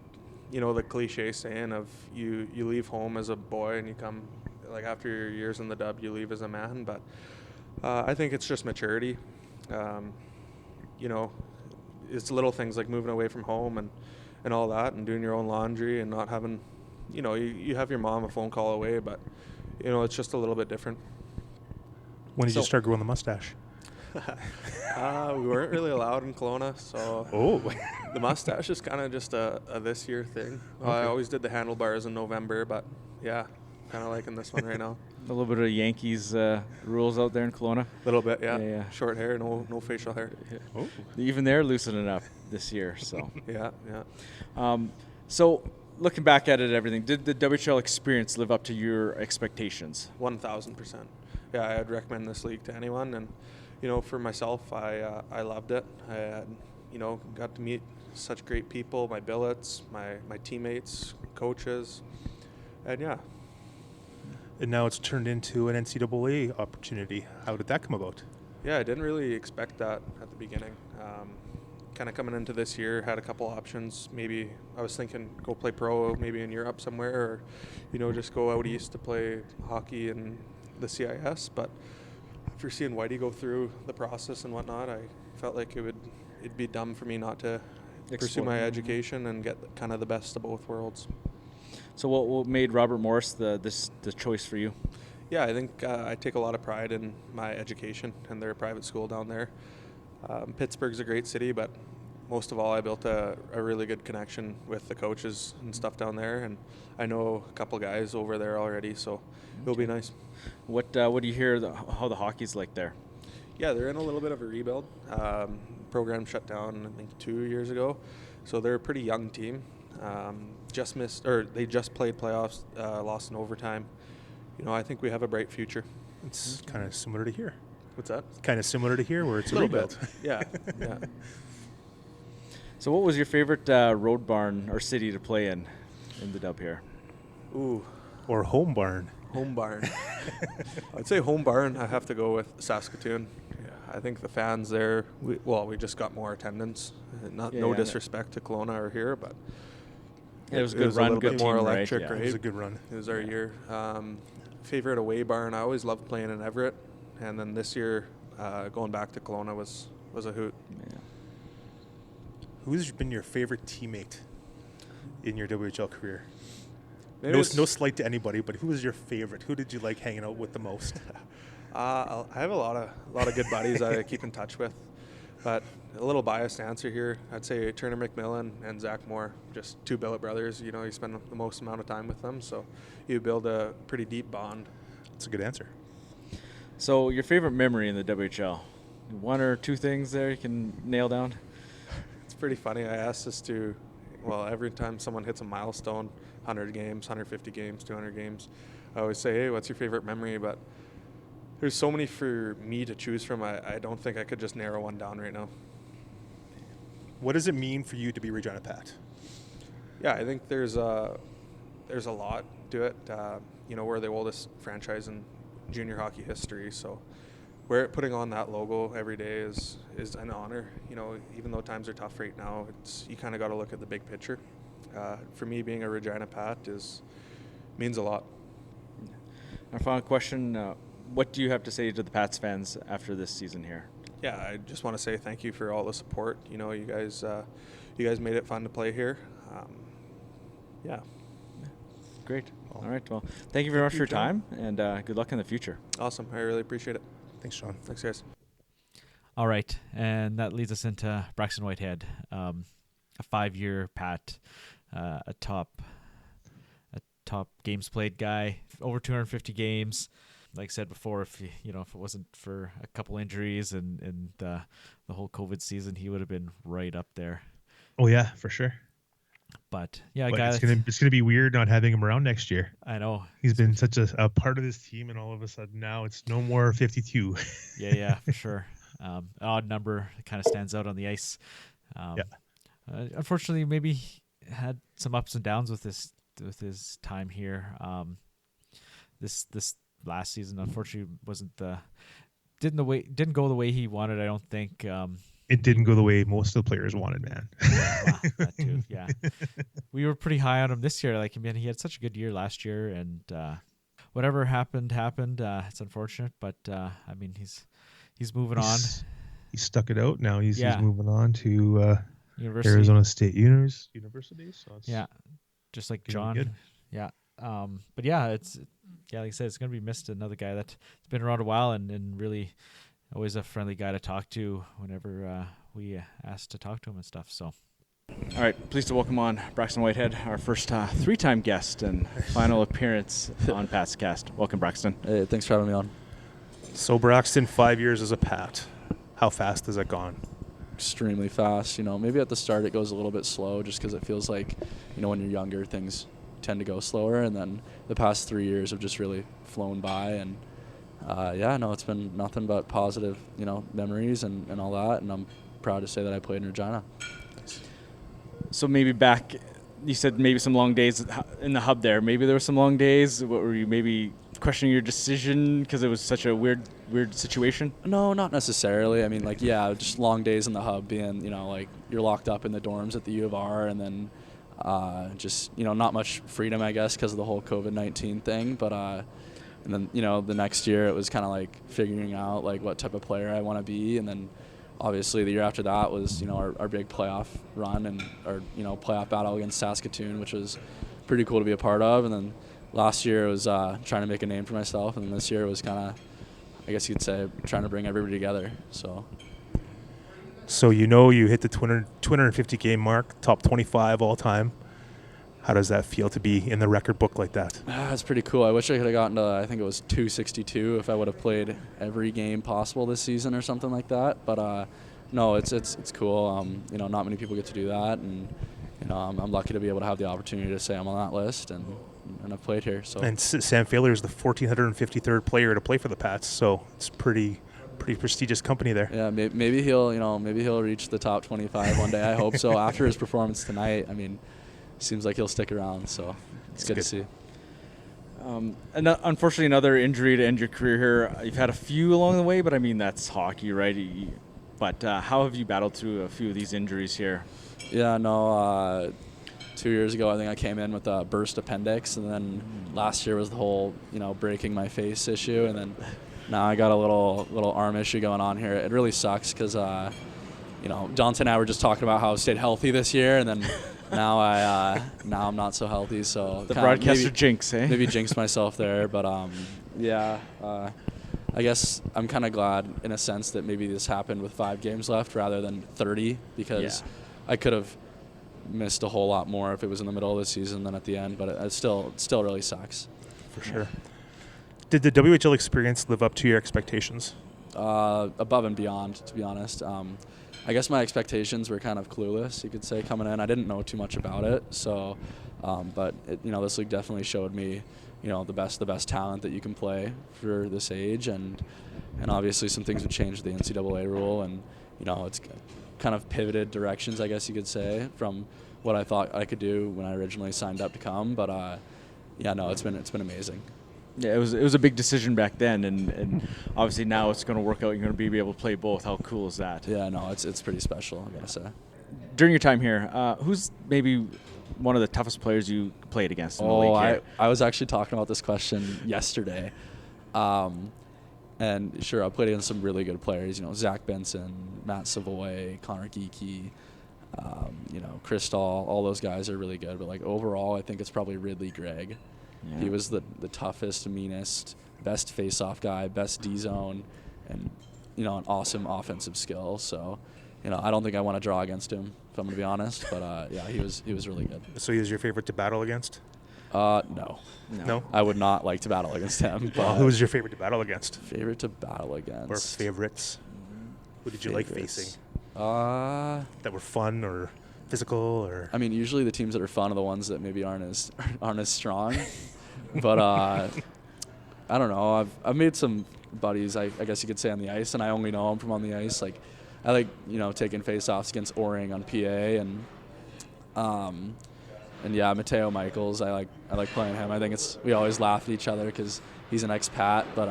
Speaker 1: the cliche saying of you leave home as a boy and you come, like after your years in the dub, you leave as a man. But I think it's just maturity. It's little things like moving away from home and all that, and doing your own laundry and not having, you have your mom a phone call away, but, it's just a little bit different.
Speaker 3: When did you start growing the mustache?
Speaker 1: We weren't really allowed in Kelowna, so the mustache is kind of just a this year thing. Okay. I always did the handlebars in November, but yeah, kind of liking this one right now.
Speaker 4: A little bit of Yankees rules out there in Kelowna.
Speaker 1: A little bit, yeah. Short hair, no facial hair.
Speaker 4: Yeah. Oh. Even they're loosening up this year, so.
Speaker 1: Yeah.
Speaker 4: So looking back at it, everything, did the WHL experience live up to your expectations?
Speaker 1: 1,000%. Yeah, I'd recommend this league to anyone, and for myself, I loved it. I had, got to meet such great people, my billets, my teammates, coaches, and yeah.
Speaker 3: And now it's turned into an NCAA opportunity. How did that come about?
Speaker 1: Yeah, I didn't really expect that at the beginning. Kind of coming into this year, had a couple options. Maybe I was thinking go play pro, maybe in Europe somewhere, or just go out east to play hockey in the CIS. But after seeing Whitey go through the process and whatnot, I felt like it'd be dumb for me not to pursue my education and get kind of the best of both worlds.
Speaker 4: So what made Robert Morris the choice for you?
Speaker 1: Yeah, I think I take a lot of pride in my education, and they're a private school down there. Pittsburgh's a great city, but most of all, I built a really good connection with the coaches and stuff down there, and I know a couple guys over there already, so it'll be nice.
Speaker 4: What do you hear how the hockey's like there?
Speaker 1: Yeah, they're in a little bit of a rebuild. Program shut down, I think, 2 years ago, so they're a pretty young team. They just played playoffs, lost in overtime. I think we have a bright future.
Speaker 3: It's kind of similar to here.
Speaker 1: What's that?
Speaker 3: Kind of similar to here, where it's a rebuild.
Speaker 1: Yeah.
Speaker 4: So what was your favorite road barn or city to play in the dub here?
Speaker 1: Ooh.
Speaker 3: Or home barn.
Speaker 1: Home barn. I'd say home barn. I have to go with Saskatoon. Yeah, I think the fans there, we just got more attendance. No disrespect to Kelowna or here, but
Speaker 4: it was a good run,
Speaker 1: a little bit more electric, right?
Speaker 3: It was a good run.
Speaker 1: It was our year. Favorite away barn, I always loved playing in Everett, and then this year going back to Kelowna was a hoot.
Speaker 4: Yeah.
Speaker 3: Who's been your favorite teammate in your WHL career?
Speaker 1: No
Speaker 3: slight to anybody, but who was your favorite? Who did you like hanging out with the most?
Speaker 1: I have a lot of good buddies I keep in touch with, but a little biased answer here. I'd say Turner McMillan and Zach Moore, just two billet brothers. You spend the most amount of time with them, so you build a pretty deep bond.
Speaker 3: That's a good answer.
Speaker 4: So your favorite memory in the WHL? One or two things there you can nail down?
Speaker 1: It's pretty funny. I asked this to, every time someone hits a milestone, 100 games, 150 games, 200 games, I always say, hey, what's your favorite memory? But there's so many for me to choose from. I don't think I could just narrow one down right now.
Speaker 3: What does it mean for you to be Regina Pat?
Speaker 1: Yeah, I think there's a lot to it. We're the oldest franchise in junior hockey history, so putting on that logo every day is an honor. Even though times are tough right now, you kind of got to look at the big picture. For me, being a Regina Pat means a lot.
Speaker 4: Our final question, what do you have to say to the Pats fans after this season here?
Speaker 1: Yeah, I just want to say thank you for all the support. You guys made it fun to play here. Yeah.
Speaker 4: Great. All right. Well, thank you very much for your time, and good luck in the future.
Speaker 1: Awesome. I really appreciate it.
Speaker 3: Thanks, Sean.
Speaker 1: Thanks, guys.
Speaker 5: All right, and that leads us into Braxton Whitehead, a 5-year Pat, a top games played guy, over 250 games. Like I said before, if it wasn't for a couple injuries and the whole COVID season, he would have been right up there.
Speaker 6: Oh yeah, for sure.
Speaker 5: But yeah,
Speaker 6: but it's gonna be weird not having him around next year.
Speaker 5: I know
Speaker 6: he's been such a part of this team, and all of a sudden now it's no more 52.
Speaker 5: yeah, for sure. An odd number kind of stands out on the ice. Unfortunately, maybe he had some ups and downs with his time here. This last season, unfortunately, didn't go the way he wanted. I don't think.
Speaker 6: It didn't go the way most of the players wanted, man.
Speaker 5: That too, yeah. We were pretty high on him this year. Like, he had such a good year last year, and whatever happened. It's unfortunate, but he's moving on.
Speaker 6: He stuck it out. Now he's moving on to
Speaker 5: University.
Speaker 6: Arizona State University. So it's
Speaker 5: just like John.
Speaker 6: Good.
Speaker 5: Yeah. But yeah, like I said, it's gonna be missed. Another guy that's been around a while and really always a friendly guy to talk to whenever we asked to talk to him and stuff. So.
Speaker 4: All right, pleased to welcome on Braxton Whitehead, our first 3-time guest and final appearance on Pat's Cast. Welcome, Braxton.
Speaker 8: Hey, thanks for having me on.
Speaker 9: So Braxton, 5 years as a Pat. How fast has it gone?
Speaker 8: Extremely fast. Maybe at the start it goes a little bit slow just because it feels like, when you're younger, things tend to go slower. And then the past 3 years have just really flown by. And, it's been nothing but positive, memories and all that. And I'm proud to say that I played in Regina.
Speaker 4: So maybe back, you said maybe some long days in the hub there. Maybe there were some long days. What were you maybe questioning your decision because it was such a weird situation?
Speaker 8: No, not necessarily. Just long days in the hub being, you're locked up in the dorms at the U of R, and then not much freedom, I guess, because of the whole COVID-19 thing. But and then, the next year it was kind of like figuring out like what type of player I want to be, and then obviously the year after that was, our big playoff run and our, playoff battle against Saskatoon, which was pretty cool to be a part of. And then last year it was trying to make a name for myself, and then this year it was kind of, I guess you could say, trying to bring everybody together.
Speaker 9: So you hit the 250 game mark, top 25 all time. How does that feel to be in the record book like that?
Speaker 8: It's pretty cool. I wish I could have gotten to, I think it was 262 if I would have played every game possible this season or something like that. But no, it's cool. Not many people get to do that, and I'm lucky to be able to have the opportunity to say I'm on that list, and I've played here. So. And
Speaker 9: Sam Failer is the 1,453rd player to play for the Pats, so it's pretty prestigious company there.
Speaker 8: Yeah, maybe he'll reach the top 25 one day. I hope so. After his performance tonight, seems like he'll stick around, so it's good to see.
Speaker 4: Unfortunately, another injury to end your career here. You've had a few along the way, but that's hockey, right? But how have you battled through a few of these injuries here?
Speaker 8: Yeah, no. 2 years ago, I think I came in with a burst appendix, and then last year was the whole, breaking my face issue, and then now I got a little arm issue going on here. It really sucks because, Dante and I were just talking about how I stayed healthy this year, and then now I'm not so healthy. So
Speaker 4: the broadcaster jinx, eh?
Speaker 8: Maybe jinxed myself there, but I guess I'm kind of glad in a sense that maybe this happened with 5 games left rather than 30, because I could have missed a whole lot more if it was in the middle of the season than at the end, but it still really sucks.
Speaker 9: For sure. Did the WHL experience live up to your expectations?
Speaker 8: Above and beyond, to be honest. I guess my expectations were kind of clueless, you could say, coming in. I didn't know too much about it, so but this league definitely showed me the best talent that you can play for this age, and obviously some things would change the NCAA rule, and it's kind of pivoted directions, I guess you could say, from what I thought I could do when I originally signed up to come. But it's been amazing.
Speaker 4: Yeah, it was a big decision back then, and obviously now it's going to work out. You're going to be able to play both. How cool is that?
Speaker 8: Yeah, no, it's pretty special, I gotta say.
Speaker 4: During your time here, who's maybe one of the toughest players you played against in the league here?
Speaker 8: I was actually talking about this question yesterday. And sure, I played against some really good players, Zach Benson, Matt Savoy, Connor Geeky, Chris Dahl, all those guys are really good. But overall, I think it's probably Ridley Gregg. Yeah. He was the toughest, meanest, best face-off guy, best D-zone, and an awesome offensive skill. So, I don't think I want to draw against him, if I'm going to be honest. But, he was really good.
Speaker 9: So he was your favorite to battle against?
Speaker 8: No.
Speaker 9: No?
Speaker 8: I would not like to battle against him. But
Speaker 9: Who was your favorite to battle against?
Speaker 8: Favorite to battle against?
Speaker 9: Or favorites? Who did you like facing? That were fun or physical or?
Speaker 8: I mean, usually the teams that are fun are the ones that maybe aren't as strong. But I don't know. I've made some buddies, I guess you could say, on the ice, and I only know them from on the ice. Like, I like taking face-offs against Oring on PA, and yeah, Mateo Michaels. I like playing him. I think we always laugh at each other because he's an expat. But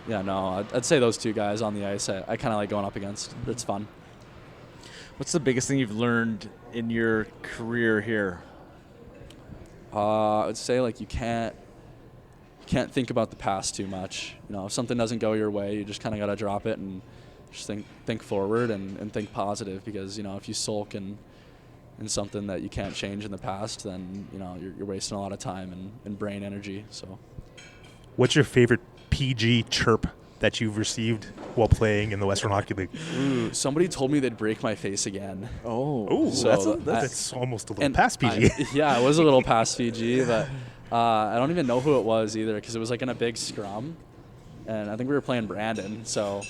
Speaker 8: I'd say those two guys on the ice. I kind of like going up against. It's fun.
Speaker 4: What's the biggest thing you've learned in your career here?
Speaker 8: I would say like you can't think about the past too much. If something doesn't go your way, you just kind of got to drop it and just think forward and think positive, because if you sulk in something that you can't change in the past, then you're wasting a lot of time and brain energy. So,
Speaker 9: what's your favorite PG chirp that you've received while playing in the Western Hockey League?
Speaker 8: Ooh, somebody told me they'd break my face again.
Speaker 9: Oh,
Speaker 8: so
Speaker 9: that's almost a little past PG.
Speaker 8: Yeah, it was a little past PG, but I don't even know who it was either, because it was like in a big scrum, and I think we were playing Brandon, so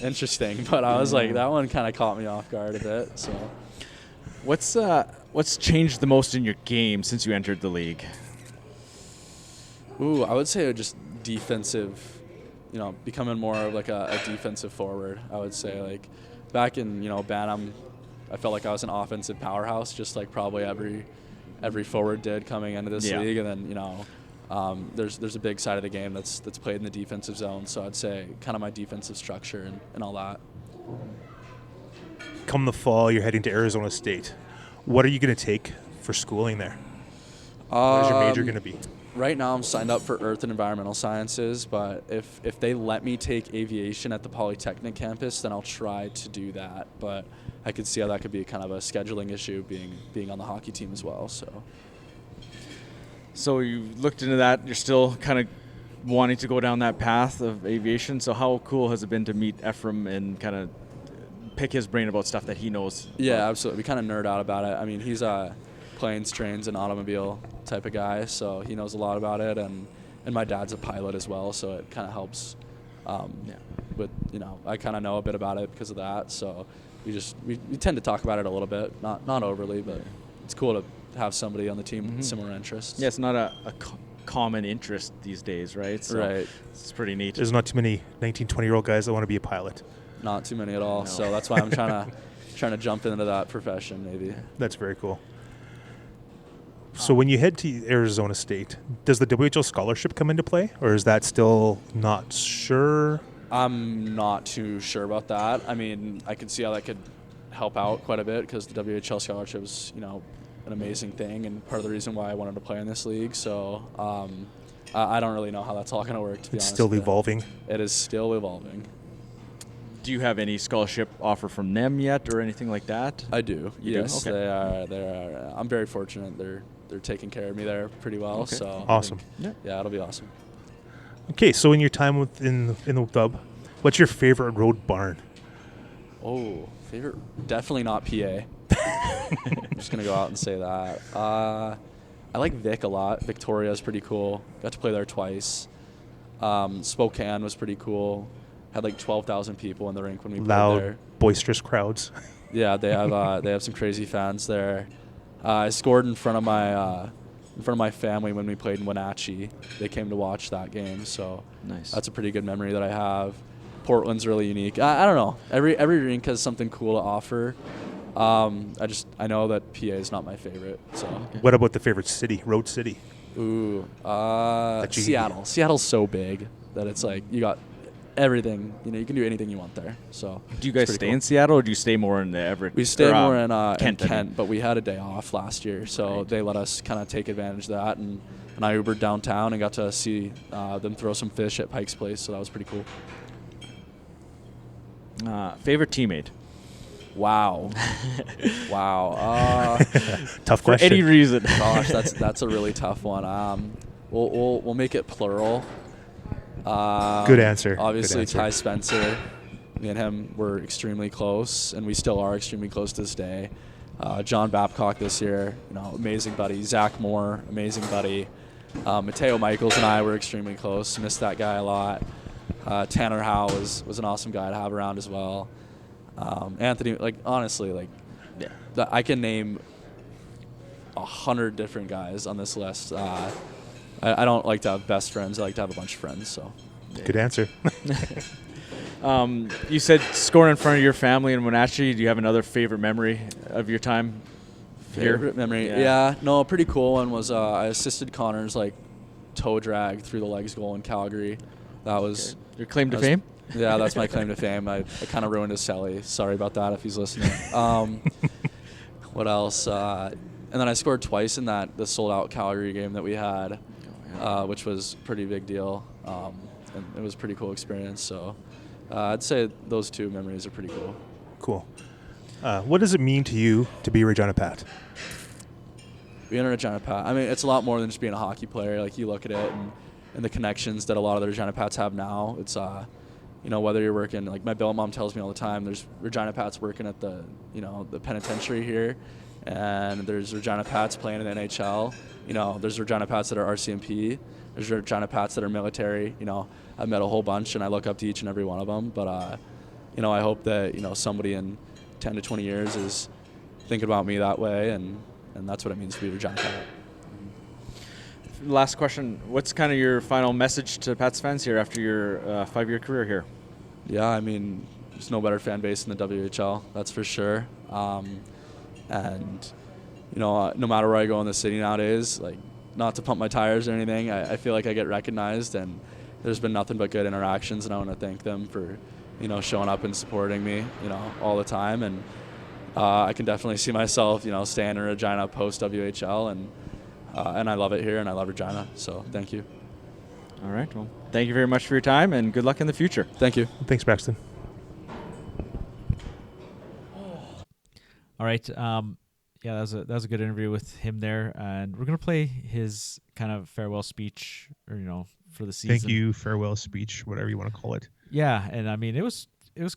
Speaker 8: interesting. But I was like, that one kind of caught me off guard a bit. So,
Speaker 4: what's changed the most in your game since you entered the league?
Speaker 8: Ooh, I would say just defensive. Becoming more of like a defensive forward. I would say, like, back in Bantam, I felt like I was an offensive powerhouse, just like probably every forward did coming into this league. And then there's a big side of the game that's played in the defensive zone. So I'd say kind of my defensive structure and all that.
Speaker 9: Come the fall, you're heading to Arizona State. What are you going to take for schooling there? What is your major going to be?
Speaker 8: Right now I'm signed up for Earth and Environmental Sciences, but if they let me take aviation at the Polytechnic campus, then I'll try to do that. But I could see how that could be kind of a scheduling issue, being on the hockey team as well.
Speaker 4: So you looked into that. You're still kind of wanting to go down that path of aviation. So how cool has it been to meet Ephraim and kind of pick his brain about stuff that he knows?
Speaker 8: Yeah, absolutely. We kind of nerd out about it. I mean, he's planes, trains, and automobile type of guy, so he knows a lot about it, and my dad's a pilot as well, so it kind of helps with I kind of know a bit about it because of that, so we tend to talk about it a little bit, not overly, but it's cool to have somebody on the team with similar interests.
Speaker 4: Yeah, it's not a common interest these days, right? So
Speaker 8: right.
Speaker 4: It's pretty neat.
Speaker 9: There's not too many 19, 20-year-old guys that want to be a pilot.
Speaker 8: Not too many at all. No. So that's why I'm trying to jump into that profession maybe.
Speaker 9: That's very cool. So when you head to Arizona State, does the WHL scholarship come into play, or is that still not sure?
Speaker 8: I'm not too sure about that. I mean, I could see how that could help out quite a bit, because the WHL scholarship is, an amazing thing and part of the reason why I wanted to play in this league. So I don't really know how that's all going to work, to be honest.
Speaker 9: It's still evolving.
Speaker 8: It is still evolving.
Speaker 4: Do you have any scholarship offer from them yet, or anything like that?
Speaker 8: I do. Yes,
Speaker 4: do? Okay.
Speaker 8: They are. I'm very fortunate. They're taking care of me there pretty well. Okay. So
Speaker 9: awesome.
Speaker 8: Yeah, it'll be awesome.
Speaker 9: Okay, so in your time in the Dub, what's your favorite road barn?
Speaker 8: Oh, favorite? Definitely not PA. I'm just gonna go out and say that. I like Vic a lot. Victoria's pretty cool. Got to play there twice. Spokane was pretty cool. Had like 12,000 people in the rink when we played there.
Speaker 9: Loud, boisterous crowds.
Speaker 8: Yeah, they have some crazy fans there. I scored in front of my family when we played in Wenatchee. They came to watch that game, so
Speaker 4: nice.
Speaker 8: That's a pretty good memory that I have. Portland's really unique. I don't know. Every rink has something cool to offer. I know that PA is not my favorite. So.
Speaker 9: What about the favorite city, road city?
Speaker 8: Ooh, Seattle. Seattle's so big that it's like you got everything. You can do anything you want there. So
Speaker 4: do you guys stay in Seattle, or do you stay more in the Everett?
Speaker 8: We stay more in Kent, but we had a day off last year, so they let us kind of take advantage of that, and I Ubered downtown and got to see them throw some fish at Pike's Place, so that was pretty cool.
Speaker 4: Favorite teammate?
Speaker 8: Wow.
Speaker 9: Tough
Speaker 4: For
Speaker 9: question.
Speaker 4: any reason.
Speaker 8: Gosh, that's a really tough one. We'll make it plural.
Speaker 9: Good answer.
Speaker 8: Obviously,
Speaker 9: Good answer.
Speaker 8: Ty Spencer. Me and him were extremely close, and we still are extremely close to this day. John Babcock this year, amazing buddy. Zach Moore, amazing buddy. Mateo Michaels and I were extremely close. Missed that guy a lot. Tanner Howe was an awesome guy to have around as well. Anthony, honestly, I can name 100 different guys on this list. I don't like to have best friends. I like to have a bunch of friends. So,
Speaker 9: Good answer.
Speaker 4: You said scoring in front of your family in Wenatchee. Do you have another favorite memory of your time here?
Speaker 8: Favorite memory? Yeah. No, a pretty cool one was I assisted Connor's toe drag through the legs goal in Calgary. That was
Speaker 4: your claim to fame.
Speaker 8: Yeah, that's my claim to fame. I kind of ruined his celly. Sorry about that if he's listening. What else? And then I scored twice in the sold-out Calgary game that we had, which was a pretty big deal. And it was a pretty cool experience. So I'd say those two memories are pretty cool.
Speaker 9: Cool. What does it mean to you to be a Regina Pat?
Speaker 8: Being a Regina Pat, I mean, it's a lot more than just being a hockey player. You look at it and the connections that a lot of the Regina Pats have now. It's whether you're working, my Bill mom tells me all the time, there's Regina Pats working at the penitentiary here, and there's Regina Pats playing in the NHL. There's Regina Pats that are RCMP. There's Regina Pats that are military. I've met a whole bunch, and I look up to each and every one of them. But I hope that somebody in 10 to 20 years is thinking about me that way, and that's what it means to be a Regina Pat.
Speaker 4: Last question. What's kind of your final message to Pats fans here after your 5-year career here?
Speaker 8: Yeah, I mean, there's no better fan base in the WHL, that's for sure. And no matter where I go in the city nowadays, not to pump my tires or anything, I feel like I get recognized, and there's been nothing but good interactions, and I want to thank them for, showing up and supporting me, all the time. And I can definitely see myself, staying in Regina post WHL, and I love it here, and I love Regina. So thank you.
Speaker 4: All right. Well, thank you very much for your time, and good luck in the future.
Speaker 8: Thank you.
Speaker 9: Thanks, Braxton.
Speaker 5: All right. Yeah, that was a good interview with him there, and we're gonna play his kind of farewell speech, or for the season.
Speaker 6: Thank you, farewell speech, whatever you want to call it.
Speaker 5: Yeah, and I mean it was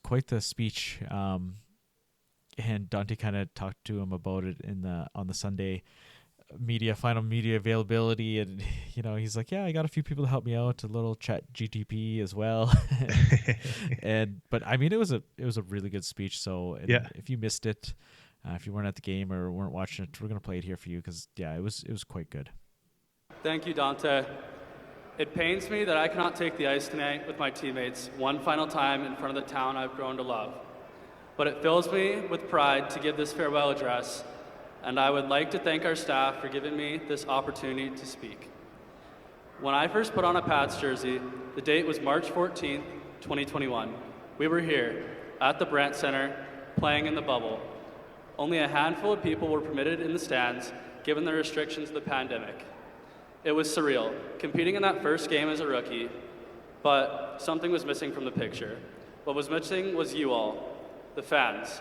Speaker 5: quite the speech. And Dante kind of talked to him about it on the Sunday final media availability, and he's like, yeah, I got a few people to help me out, a little chat GTP as well. But I mean it was a really good speech. So
Speaker 6: yeah,
Speaker 5: if you missed it, if you weren't at the game or weren't watching it, we're gonna play it here for you because it was quite good.
Speaker 10: Thank you, Dante. It pains me that I cannot take the ice tonight with my teammates one final time in front of the town I've grown to love. But it fills me with pride to give this farewell address, and I would like to thank our staff for giving me this opportunity to speak. When I first put on a Pats jersey, the date was March 14th, 2021. We were here, at the Brandt Center, playing in the bubble. Only a handful of people were permitted in the stands, given the restrictions of the pandemic. It was surreal, competing in that first game as a rookie, but something was missing from the picture. What was missing was you all, the fans.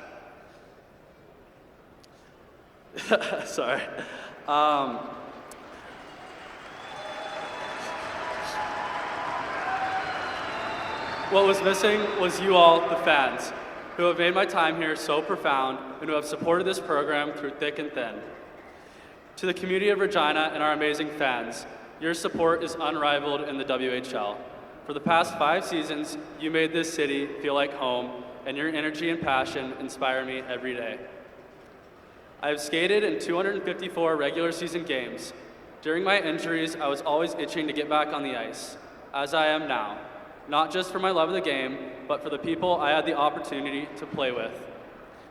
Speaker 10: Sorry. What was missing was you all, the fans, who have made my time here so profound and who have supported this program through thick and thin. To the community of Regina and our amazing fans, your support is unrivaled in the WHL. For the past 5 seasons, you made this city feel like home, and your energy and passion inspire me every day. I have skated in 254 regular season games. During my injuries, I was always itching to get back on the ice, as I am now, not just for my love of the game, but for the people I had the opportunity to play with.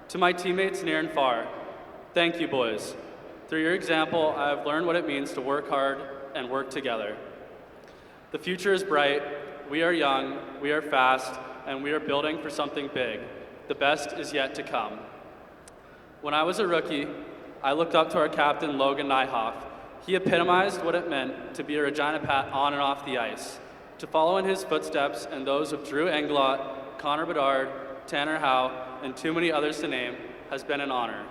Speaker 10: To my teammates near and far, thank you, boys. Through your example, I have learned what it means to work hard and work together. The future is bright, we are young, we are fast, and we are building for something big. The best is yet to come. When I was a rookie, I looked up to our captain, Logan Nyhoff. He epitomized what it meant to be a Regina Pat on and off the ice. To follow in his footsteps and those of Drew Englot, Connor Bedard, Tanner Howe, and too many others to name has been an honor.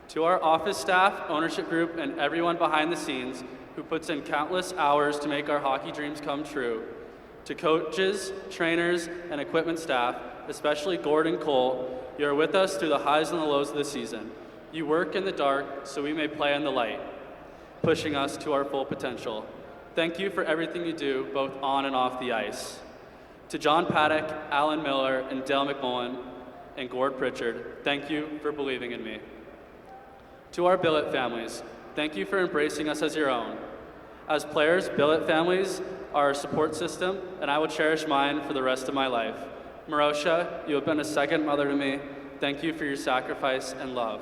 Speaker 10: To our office staff, ownership group, and everyone behind the scenes who puts in countless hours to make our hockey dreams come true. To coaches, trainers, and equipment staff, especially Gord and Cole, you are with us through the highs and the lows of the season. You work in the dark so we may play in the light, pushing us to our full potential. Thank you for everything you do, both on and off the ice. To John Paddock, Alan Millar, and Dale McMullen, and Gord Pritchard, thank you for believing in me. To our billet families, thank you for embracing us as your own. As players, billet families are our support system, and I will cherish mine for the rest of my life. Marosha, you have been a second mother to me. Thank you for your sacrifice and love.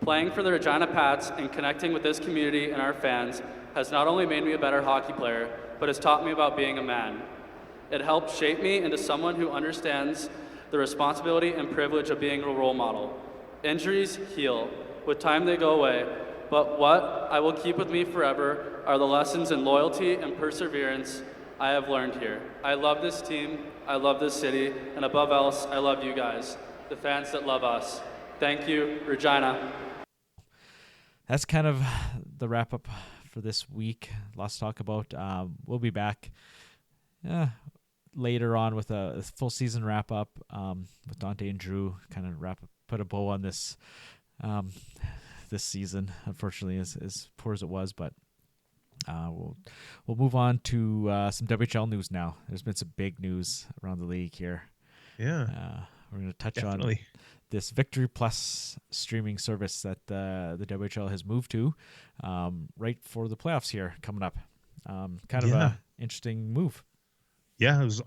Speaker 10: Playing for the Regina Pats and connecting with this community and our fans has not only made me a better hockey player, but has taught me about being a man. It helped shape me into someone who understands the responsibility and privilege of being a role model. Injuries heal. With time they go away, but what I will keep with me forever are the lessons in loyalty and perseverance I have learned here. I love this team, I love this city, and above else, I love you guys, the fans that love us. Thank you, Regina.
Speaker 5: That's kind of the wrap up for this week. Lots to talk about. We'll be back later on with a full season wrap up with Dante and Drew. Kind of put a bow on this this season. Unfortunately, as poor as it was, but we'll move on to some WHL news now. There's been some big news around the league here.
Speaker 6: Yeah,
Speaker 5: we're going to touch
Speaker 6: definitely
Speaker 5: on this Victory Plus streaming service that the WHL has moved to right for the playoffs here coming up. Kind of a interesting move.
Speaker 6: Yeah, it was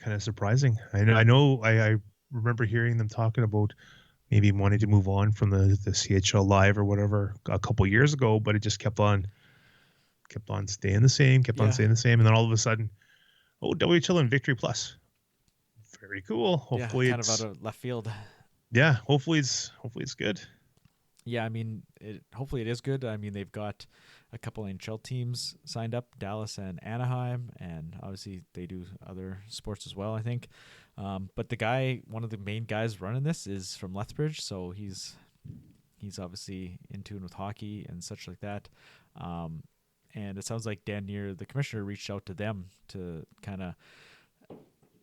Speaker 6: kind of surprising. I remember hearing them talking about maybe wanting to move on from the CHL Live or whatever a couple years ago, but it just kept on staying the same, and then all of a sudden, WHL and Victory Plus. Very cool. Hopefully
Speaker 5: kind
Speaker 6: it's
Speaker 5: of out of left field.
Speaker 6: Yeah, hopefully it's good.
Speaker 5: Yeah, I mean, hopefully it is good. I mean, they've got a couple NHL teams signed up, Dallas and Anaheim, and obviously they do other sports as well, I think. But one of the main guys running this is from Lethbridge, so he's obviously in tune with hockey and such like that. And it sounds like Dan Neer, the commissioner, reached out to them to kind of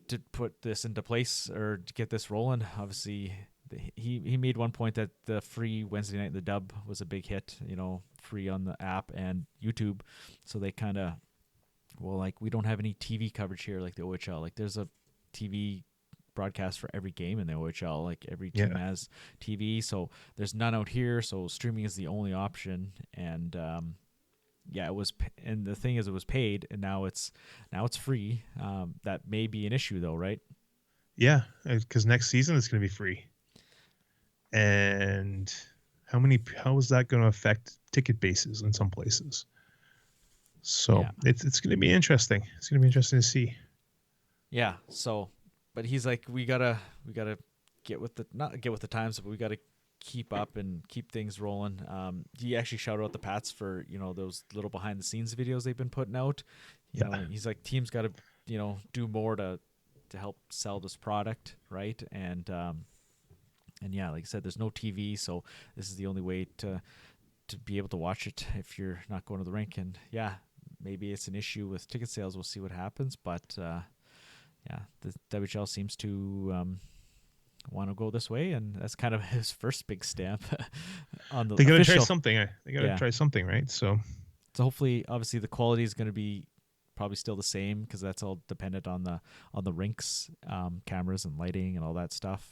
Speaker 5: to put this into place or to get this rolling. Obviously, he made one point that the free Wednesday night, the dub, was a big hit, free on the app and YouTube. So they kind of, we don't have any TV coverage here like the OHL. Like there's a TV broadcast for every game in the OHL. Like every team has TV. So there's none out here. So streaming is the only option. And it was, and the thing is, it was paid, and now it's free. That may be an issue, though, right?
Speaker 6: Yeah, because next season it's going to be free. And how is that going to affect ticket bases in some places? So it's going to be interesting. It's going to be interesting to see.
Speaker 5: Yeah. So, but he's like, we gotta not get with the times, but we gotta keep up and keep things rolling. He actually shouted out the Pats for those little behind the scenes videos they've been putting out. You know, he's like, teams got to do more to help sell this product, right? And yeah, like I said, there's no TV, so this is the only way to be able to watch it if you're not going to the rink. And yeah, maybe it's an issue with ticket sales. We'll see what happens, but the WHL seems to want to go this way, and that's kind of his first big stamp on the.
Speaker 6: They got to
Speaker 5: official.
Speaker 6: try something. They got to try something, right? So
Speaker 5: hopefully, obviously, the quality is going to be probably still the same because that's all dependent on the rinks, cameras and lighting and all that stuff.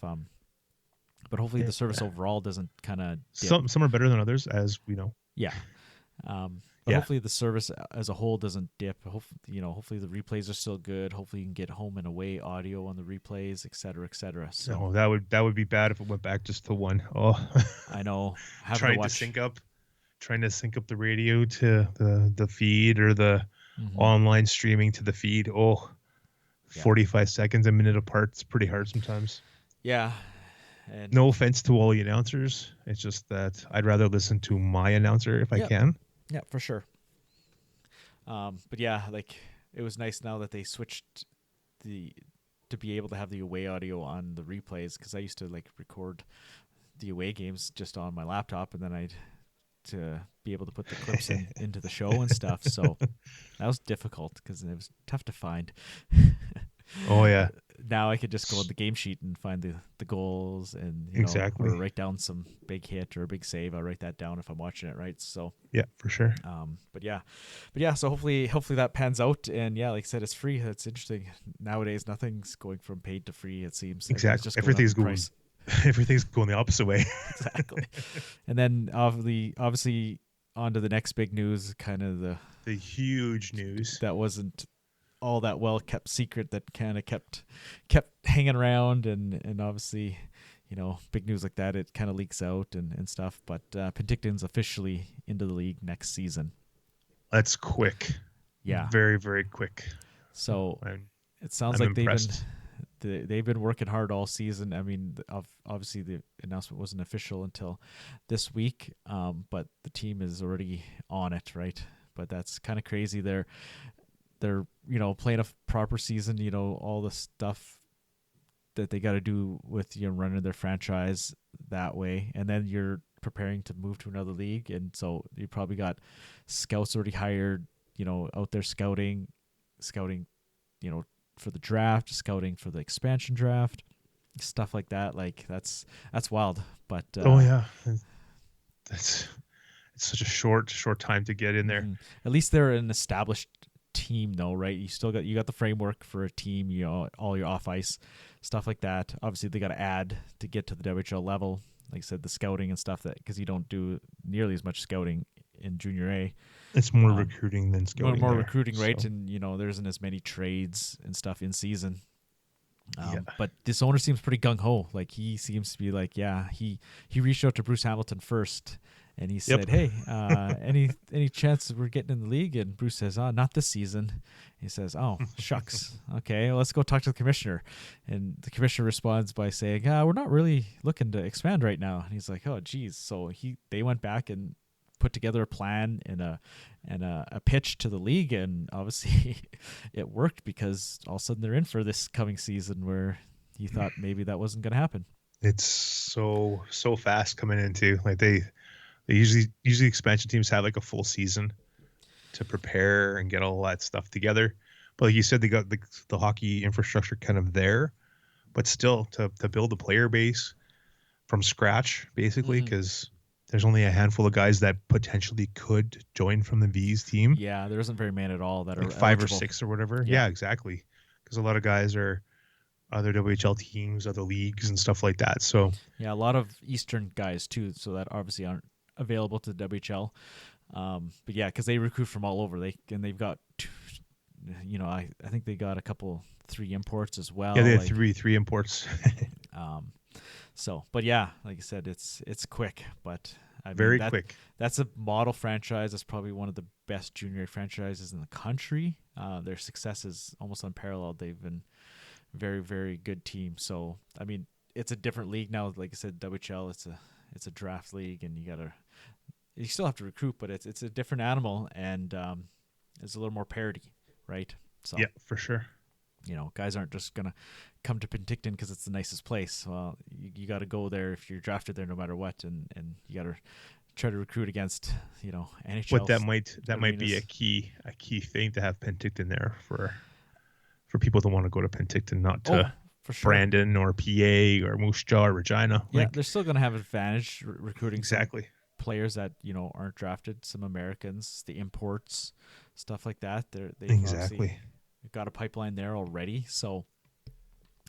Speaker 5: But hopefully, the service overall doesn't kind of.
Speaker 6: Some are better than others, as we know.
Speaker 5: Yeah. But hopefully the service as a whole doesn't dip. Hopefully the replays are still good. Hopefully you can get home and away audio on the replays, et cetera, et cetera. So
Speaker 6: that would be bad if it went back just to one. Oh,
Speaker 5: I know.
Speaker 6: Trying to sync up the radio to the feed or the online streaming to the feed. 45 seconds, a minute apart. It's pretty hard sometimes.
Speaker 5: Yeah. And
Speaker 6: no offense to all the announcers. It's just that I'd rather listen to my announcer if I can.
Speaker 5: Yeah, for sure. But yeah, like it was nice now that they switched to be able to have the away audio on the replays, because I used to like record the away games just on my laptop, and then I'd to be able to put the clips into the show and stuff. So that was difficult because it was tough to find.
Speaker 6: Oh yeah.
Speaker 5: now I could just go on the game sheet and find the goals and
Speaker 6: Exactly.
Speaker 5: or write down some big hit or a big save. I'll write that down if I'm watching it, right? So
Speaker 6: Yeah, for sure.
Speaker 5: but yeah. So hopefully that pans out. And yeah, like I said, it's free. That's interesting. Nowadays, nothing's going from paid to free. It seems
Speaker 6: Exactly.
Speaker 5: Everything's
Speaker 6: Everything's going the opposite way.
Speaker 5: Exactly. And then obviously on to the next big news, kind of the
Speaker 6: huge news
Speaker 5: that wasn't all that well kept secret that kind of kept hanging around, and obviously, big news like that, it kind of leaks out and stuff. But Penticton's officially into the league next season.
Speaker 6: That's quick.
Speaker 5: Yeah.
Speaker 6: Very, very quick.
Speaker 5: So it sounds
Speaker 6: I'm
Speaker 5: like
Speaker 6: impressed.
Speaker 5: they've been working hard all season. I mean, obviously the announcement wasn't official until this week, but the team is already on it, right? But that's kind of crazy. They're playing a proper season. All the stuff that they got to do with running their franchise that way, and then you're preparing to move to another league, and so you probably got scouts already hired, out there scouting, for the draft, scouting for the expansion draft, stuff like that. Like that's wild. But
Speaker 6: it's such a short time to get in there.
Speaker 5: At least they're an established team, though, right? You got the framework for a team. All your off ice stuff like that. Obviously, they got to add to get to the WHL level. Like I said, the scouting and stuff, that because you don't do nearly as much scouting in Junior A.
Speaker 6: It's more recruiting than scouting.
Speaker 5: More recruiting, right? So. And there isn't as many trades and stuff in season. But this owner seems pretty gung ho. Like he seems to be like, he reached out to Bruce Hamilton first, and he said, "Hey, any chance we're getting in the league?" And Bruce says, "Not this season." He says, "Oh, shucks. Okay, well, let's go talk to the commissioner." And the commissioner responds by saying, "We're not really looking to expand right now." And he's like, "Oh, geez." So they went back and put together a plan and a pitch to the league, and obviously it worked, because all of a sudden they're in for this coming season where you thought maybe that wasn't going to happen.
Speaker 6: It's so fast coming into, like they usually expansion teams have like a full season to prepare and get all that stuff together. But like you said, they got the hockey infrastructure kind of there, but still to build a player base from scratch, basically, because there's only a handful of guys that potentially could join from the V's team.
Speaker 5: Yeah, there isn't very many at all that
Speaker 6: like
Speaker 5: are
Speaker 6: 5
Speaker 5: eligible.
Speaker 6: or 6 or whatever. Yeah, exactly. Because a lot of guys are other WHL teams, other leagues, and stuff like that. So
Speaker 5: yeah, a lot of Eastern guys too, so that obviously aren't available to WHL. But yeah, because they recruit from all over. They've got, I think they got 3 imports as well.
Speaker 6: Yeah, they had three imports.
Speaker 5: So, but yeah, like I said, it's quick, but
Speaker 6: very quick.
Speaker 5: That's a model franchise. That's probably one of the best junior franchises in the country. Their success is almost unparalleled. They've been very, very good team. So, I mean, it's a different league now. Like I said, WHL, it's a draft league, and you still have to recruit, but it's a different animal, and it's a little more parity, right? So
Speaker 6: yeah, for sure.
Speaker 5: Guys aren't just gonna come to Penticton because it's the nicest place. Well, you got to go there if you're drafted there, no matter what, and you got to try to recruit against NHL.
Speaker 6: But that might be a key thing to have Penticton there for people that want to go to Penticton, not to
Speaker 5: for sure.
Speaker 6: Brandon or PA or Moose Jaw or Regina.
Speaker 5: Yeah, they're still gonna have advantage recruiting
Speaker 6: exactly
Speaker 5: players that aren't drafted, some Americans, the imports, stuff like that. They've
Speaker 6: exactly
Speaker 5: got a pipeline there already. So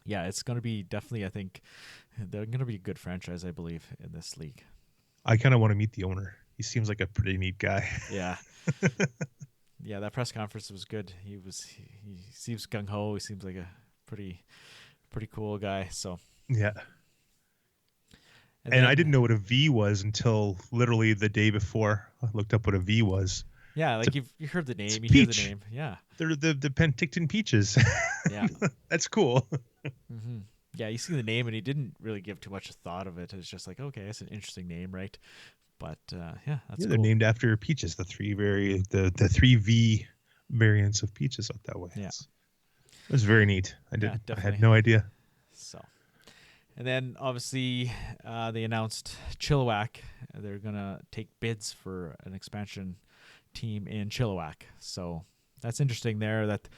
Speaker 5: yeah, it's going to be definitely, I think they're going to be a good franchise, I believe, in this league.
Speaker 6: I kind of want to meet the owner. He seems like a pretty neat guy.
Speaker 5: Yeah. Yeah, that press conference was good. He seems gung ho. He seems like a pretty cool guy. So
Speaker 6: yeah. And I didn't know what a V was until literally the day before. I looked up what a V was.
Speaker 5: Yeah, like you heard the name, you
Speaker 6: peach.
Speaker 5: hear the name. Yeah.
Speaker 6: They're the Penticton Peaches.
Speaker 5: Yeah.
Speaker 6: That's cool.
Speaker 5: Mm-hmm. Yeah, you see the name, and he didn't really give too much thought of it. It's just like, okay, it's an interesting name, right? But yeah, that's cool.
Speaker 6: They're named after peaches. The 3V variants of peaches out that way.
Speaker 5: Yeah.
Speaker 6: It was very neat. I had no idea.
Speaker 5: So, and then obviously they announced Chilliwack. They're gonna take bids for an expansion team in Chilliwack. So that's interesting there. That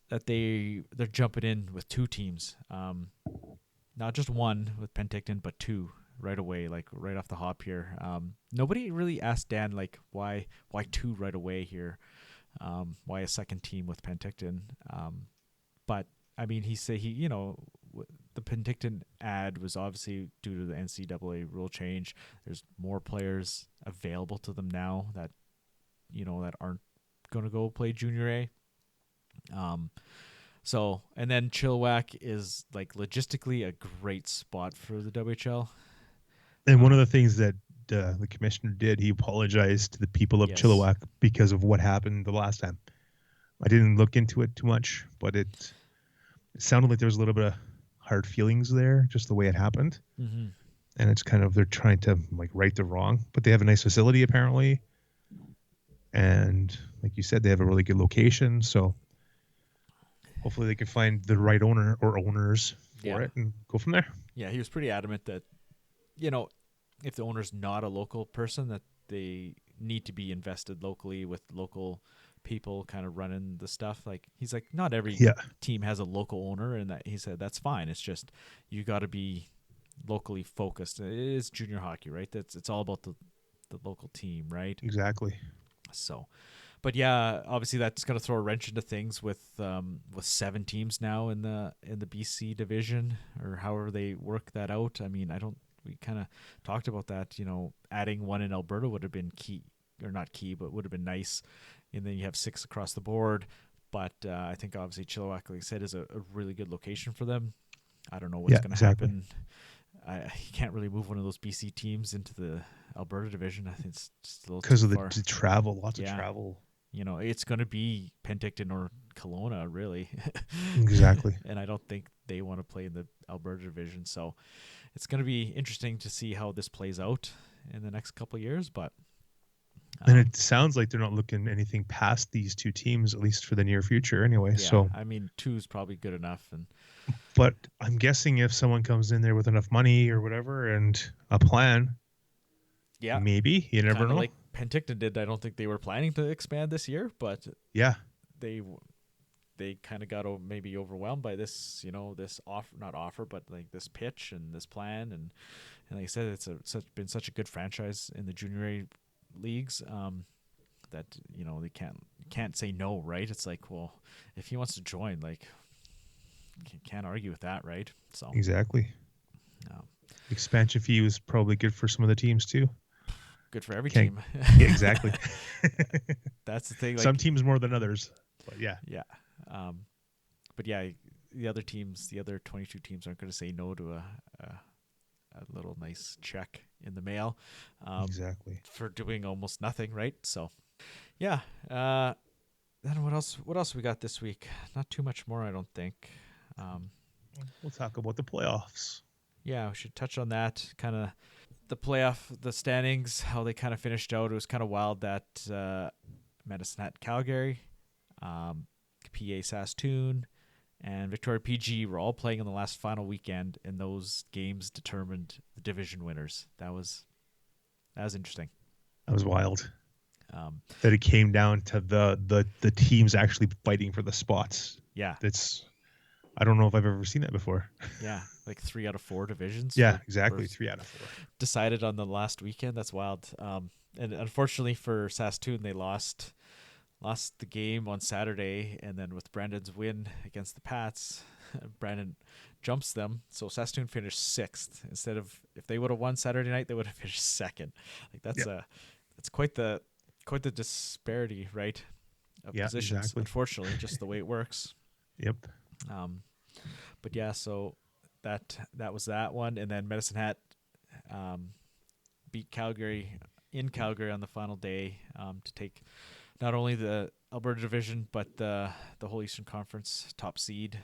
Speaker 5: that they're jumping in with two teams, not just one with Penticton, but two right away, like right off the hop here. Nobody really asked Dan like why two right away here, why a second team with Penticton, but I mean the Penticton ad was obviously due to the NCAA rule change. There's more players available to them now that that aren't going to go play Junior A. So, and then Chilliwack is like logistically a great spot for the WHL.
Speaker 6: And one of the things that the commissioner did, he apologized to the people of
Speaker 5: Yes.
Speaker 6: Chilliwack because of what happened the last time. I didn't look into it too much, but it sounded like there was a little bit of hard feelings there, just the way it happened.
Speaker 5: Mm-hmm.
Speaker 6: And it's kind of, they're trying to like right the wrong, but they have a nice facility apparently. And like you said, they have a really good location. So hopefully they can find the right owner or owners for it and go from there.
Speaker 5: Yeah, he was pretty adamant that, if the owner's not a local person, that they need to be invested locally with local people kind of running the stuff. Like, he's like, not every team has a local owner, and that he said that's fine. It's just you got to be locally focused. It is junior hockey, right? It's all about the local team, right?
Speaker 6: Exactly.
Speaker 5: So, but yeah, obviously that's going to throw a wrench into things with 7 teams now in the BC division, or however they work that out. I mean, we kind of talked about that, adding one in Alberta would have been key, or not key, but would have been nice. And then you have 6 across the board. But I think obviously Chilliwack, like I said, is a really good location for them. I don't know what's going to happen. You can't really move one of those BC teams into the Alberta division. I think it's just a little
Speaker 6: because of
Speaker 5: too far.
Speaker 6: the travel, lots of travel.
Speaker 5: It's going to be Penticton or Kelowna, really.
Speaker 6: Exactly.
Speaker 5: And I don't think they want to play in the Alberta division. So it's going to be interesting to see how this plays out in the next couple of years. But
Speaker 6: and it sounds like they're not looking anything past these 2 teams, at least for the near future anyway.
Speaker 5: Yeah,
Speaker 6: so
Speaker 5: I mean, 2 is probably good enough.
Speaker 6: But I'm guessing if someone comes in there with enough money or whatever and a plan, maybe, you never know.
Speaker 5: Like Penticton did. I don't think they were planning to expand this year, but they kind of got maybe overwhelmed by this, this offer, but like this pitch and this plan, and like I said, it's been such a good franchise in the junior A leagues that they can't say no, right? It's like, well, if he wants to join, like, can't argue with that, right? So
Speaker 6: exactly. Expansion fee was probably good for some of the teams too.
Speaker 5: Good for every team.
Speaker 6: Yeah, exactly.
Speaker 5: That's the thing. Like,
Speaker 6: some teams more than others, but yeah.
Speaker 5: But yeah, the other 22 teams aren't going to say no to a little nice check in the mail.
Speaker 6: Exactly.
Speaker 5: For doing almost nothing, right? So, yeah. Then what else? What else we got this week? Not too much more, I don't think.
Speaker 6: We'll talk about the playoffs.
Speaker 5: Yeah, we should touch on that. Kind of the standings, how they kind of finished out. It was kind of wild that Medicine Hat Calgary, PA Saskatoon, and Victoria PG were all playing in the last final weekend, and those games determined the division winners. That was interesting.
Speaker 6: That was wild. That it came down to the teams actually fighting for the spots.
Speaker 5: Yeah.
Speaker 6: I don't know if I've ever seen that before.
Speaker 5: Yeah, like 3 out of 4 divisions.
Speaker 6: Yeah, exactly. 3 out of 4.
Speaker 5: Decided on the last weekend. That's wild. And unfortunately for Saskatoon, they lost the game on Saturday, and then with Brandon's win against the Pats, Brandon jumps them. So Saskatoon finished 6th instead of, if they would have won Saturday night, they would have finished 2nd. Like that's quite the disparity, right? Of positions.
Speaker 6: Exactly.
Speaker 5: Unfortunately, just the way it works.
Speaker 6: Yep.
Speaker 5: But yeah, so that was that one, and then Medicine Hat beat Calgary in Calgary on the final day to take not only the Alberta division but the whole Eastern Conference top seed.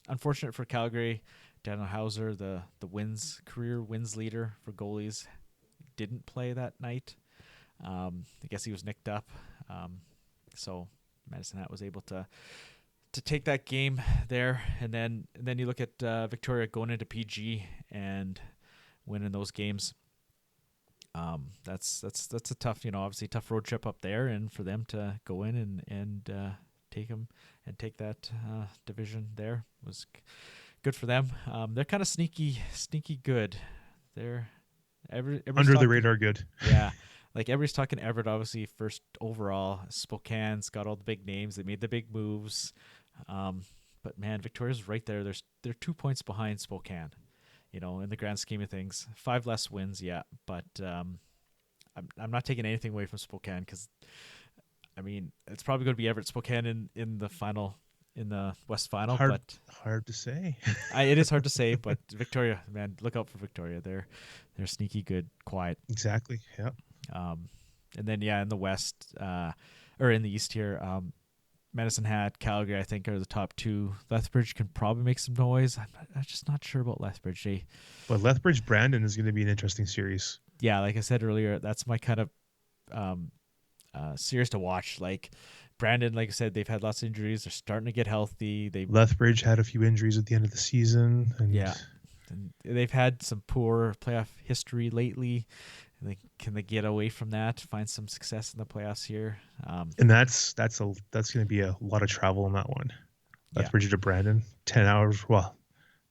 Speaker 5: Unfortunate for Calgary, Daniel Hauser, the career wins leader for goalies, didn't play that night. I guess he was nicked up, so Medicine Hat was able to take that game there, and then you look at Victoria going into PG and winning those games. That's a tough, obviously tough road trip up there, and for them to go in and take them and take that division there. Was good for them. They're kind of sneaky good. They're
Speaker 6: Under the radar good.
Speaker 5: Yeah. Like everybody's talking Everett, obviously first overall. Spokane's got all the big names. They made the big moves. But man, Victoria's right there. They're 2 points behind Spokane, in the grand scheme of things. 5 less wins, yeah. But I'm not taking anything away from Spokane because, it's probably going to be Everett Spokane in the final, in the West Final.
Speaker 6: Hard to say.
Speaker 5: It is hard to say, but Victoria, man, look out for Victoria. They're sneaky good, quiet.
Speaker 6: Exactly, yeah.
Speaker 5: And then, in the West, or in the East here, Medicine Hat, Calgary, I think, are the top 2. Lethbridge can probably make some noise. I'm just not sure about Lethbridge.
Speaker 6: But Lethbridge-Brandon is going to be an interesting series.
Speaker 5: Yeah, like I said earlier, that's my kind of series to watch. Like Brandon, like I said, they've had lots of injuries. They're starting to get healthy.
Speaker 6: Lethbridge had a few injuries at the end of the season. And
Speaker 5: and they've had some poor playoff history lately. Can they get away from that? Find some success in the playoffs here.
Speaker 6: And that's going to be a lot of travel on that one. Lethbridge to Brandon, 10 hours. Well,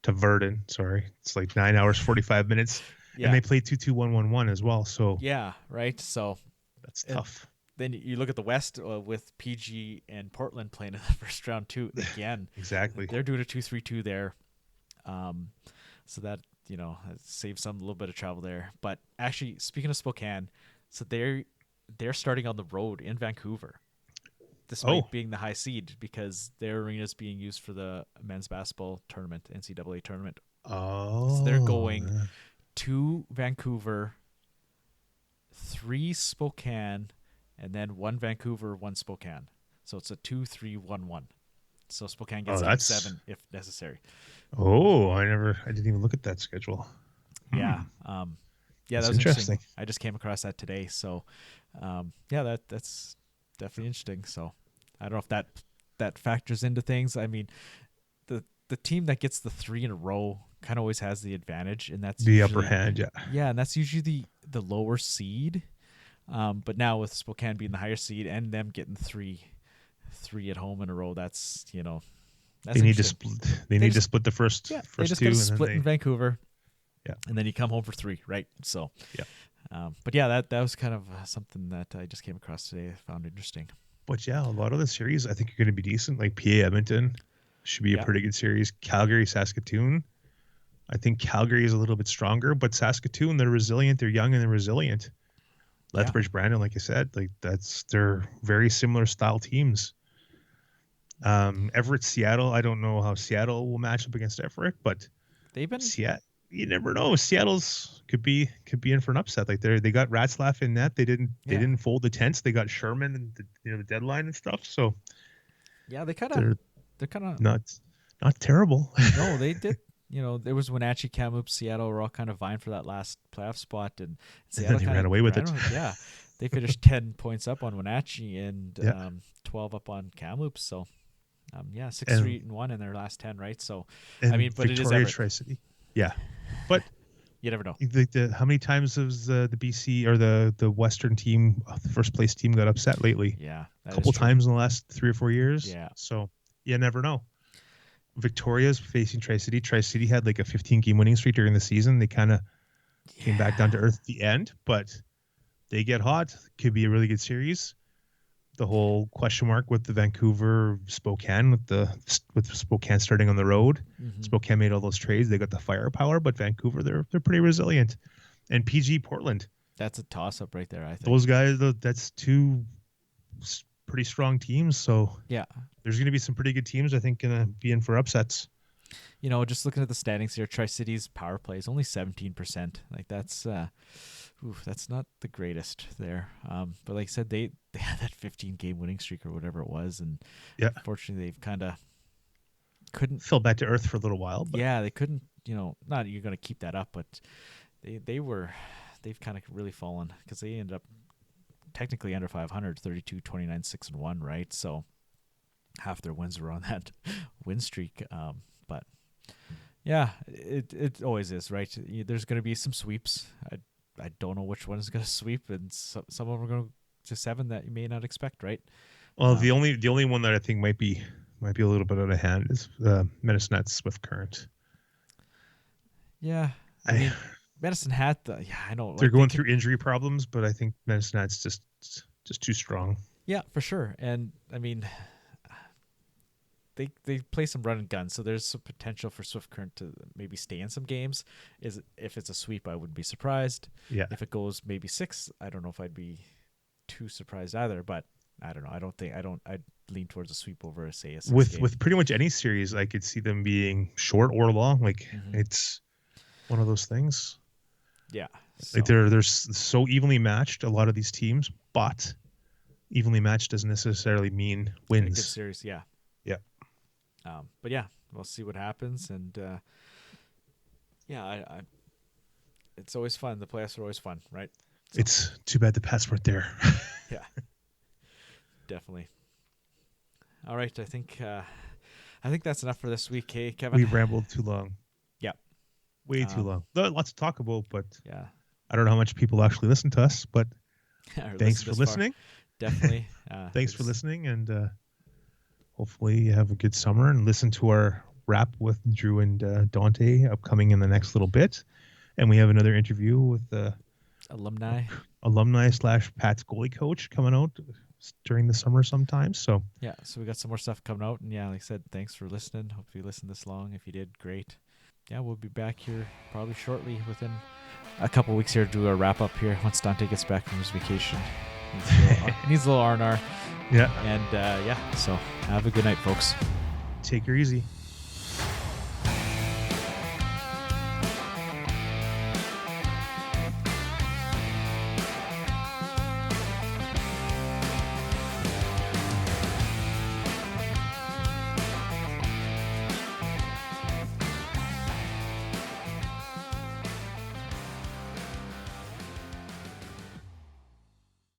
Speaker 6: to Verdun. Sorry, it's like 9 hours 45 minutes. Yeah. And they played 2-2-1-1-1 as well. So
Speaker 5: yeah, right. So
Speaker 6: that's tough.
Speaker 5: Then you look at the West with PG and Portland playing in the first round too again.
Speaker 6: Exactly.
Speaker 5: They're doing a 2-3-2 there. So that saves some a little bit of travel there. But actually, speaking of Spokane, so they're starting on the road in Vancouver, despite being the high seed, because their arena is being used for the men's basketball tournament, NCAA tournament.
Speaker 6: Oh,
Speaker 5: so they're going 2 Vancouver, 3 Spokane, and then 1 Vancouver, 1 Spokane. So it's a 2-3-1-1. So Spokane gets 7 if necessary.
Speaker 6: Oh, I didn't even look at that schedule.
Speaker 5: Yeah. That was interesting. I just came across that today. So, that's definitely interesting. So I don't know if that factors into things. I mean, the team that gets the 3 in a row kind of always has the advantage, and that's
Speaker 6: the upper hand. Yeah.
Speaker 5: Yeah. And that's usually the lower seed. But now with Spokane being the higher seed and them getting 3 at home in a row, that's
Speaker 6: they need to split. They need to split the first.
Speaker 5: Yeah,
Speaker 6: first
Speaker 5: they just
Speaker 6: 2
Speaker 5: got to split in Vancouver.
Speaker 6: Yeah,
Speaker 5: and then you come home for 3, right? So
Speaker 6: yeah.
Speaker 5: But yeah, that was kind of something that I just came across today. I found interesting.
Speaker 6: But yeah, a lot of the series I think are going to be decent. Like PA Edmonton should be a pretty good series. Calgary Saskatoon. I think Calgary is a little bit stronger, but Saskatoon, they're resilient. They're young and they're resilient. Lethbridge, Brandon, like I said, they're very similar style teams. Everett, Seattle. I don't know how Seattle will match up against Everett, but
Speaker 5: they've been
Speaker 6: Seattle. You never know. Seattle's could be in for an upset. Like they got Ratzlaff in net. They didn't fold the tents. They got Sherman and the deadline and stuff. So
Speaker 5: yeah, they're kind of
Speaker 6: not terrible.
Speaker 5: No, they did. There was Wenatchee, Kamloops, Seattle were all kind of vying for that last playoff spot, and Seattle
Speaker 6: they ran away with it.
Speaker 5: Yeah, they finished 10 points up on Wenatchee and 12 up on Kamloops. So 6-3-1 in their last 10, right? So but
Speaker 6: Victoria,
Speaker 5: it is Everett.
Speaker 6: Tri-City. Yeah, but
Speaker 5: you never know.
Speaker 6: How many times has the BC or the Western team, the first place team, got upset lately?
Speaker 5: Yeah,
Speaker 6: a couple times in the last 3 or 4 years.
Speaker 5: Yeah,
Speaker 6: so you never know. Victoria's facing Tri-City. Tri-City had like a 15-game winning streak during the season. They kind of came back down to earth at the end, but they get hot. Could be a really good series. The whole question mark with the Vancouver Spokane, with Spokane starting on the road. Mm-hmm. Spokane made all those trades. They got the firepower, but Vancouver, they're pretty resilient. And PG Portland.
Speaker 5: That's a toss-up right there, I think.
Speaker 6: Those guys, that's 2 pretty strong teams. So
Speaker 5: yeah,
Speaker 6: there's going to be some pretty good teams, I think, going to be in for upsets.
Speaker 5: Just looking at the standings here, Tri-City's power play is only 17%. Like that's not the greatest there. But like I said, they had that 15-game winning streak or whatever it was, and unfortunately they've kind of couldn't
Speaker 6: fell back to earth for a little while. But
Speaker 5: yeah, they couldn't. Not you're going to keep that up, but they've kind of really fallen because they ended up technically under 500, 32, 29, 6-1, right? So half their wins were on that win streak. But yeah, it always is, right? There's going to be some sweeps. I don't know which one is going to sweep, and some of them are going to 7 that you may not expect, right?
Speaker 6: Well, the only one that I think might be a little bit out of hand is Medicine Hat Swift Current.
Speaker 5: Yeah, I mean, Medicine Hat. I know
Speaker 6: they're going through injury problems, but I think Medicine Hat's just too strong.
Speaker 5: Yeah, for sure. And I mean, they play some run and gun, so there's some potential for Swift Current to maybe stay in some games. If it's a sweep, I wouldn't be surprised.
Speaker 6: Yeah.
Speaker 5: If it goes maybe 6, I don't know if I'd be too surprised either. But I don't know. I'd lean towards a sweep over say a 6 game.
Speaker 6: With pretty much any series, I could see them being short or long. Like it's one of those things.
Speaker 5: Yeah.
Speaker 6: Like they're so evenly matched, a lot of these teams, but evenly matched doesn't necessarily mean wins.
Speaker 5: A good series, yeah.
Speaker 6: Yeah.
Speaker 5: But yeah, we'll see what happens, and I it's always fun. The playoffs are always fun, right? So.
Speaker 6: It's too bad the Pats weren't there.
Speaker 5: Yeah, definitely. All right, I think that's enough for this week, hey, Kevin.
Speaker 6: We rambled too long.
Speaker 5: Yeah,
Speaker 6: way too long. Lots to talk about, but
Speaker 5: yeah,
Speaker 6: I don't know how much people actually listen to us, but thanks for listening.
Speaker 5: Definitely.
Speaker 6: Thanks for listening, and hopefully you have a good summer and listen to our wrap with Drew and Dante upcoming in the next little bit. And we have another interview with
Speaker 5: alumni
Speaker 6: / Pat's goalie coach coming out during the summer sometime. So
Speaker 5: yeah, so we got some more stuff coming out, and yeah, like I said, thanks for listening. Hope you listened this long. If you did, great. Yeah, we'll be back here probably shortly, within a couple weeks here, to do our wrap up here once Dante gets back from his vacation. Needs a little R&R.
Speaker 6: Yeah.
Speaker 5: And so have a good night, folks.
Speaker 6: Take her easy.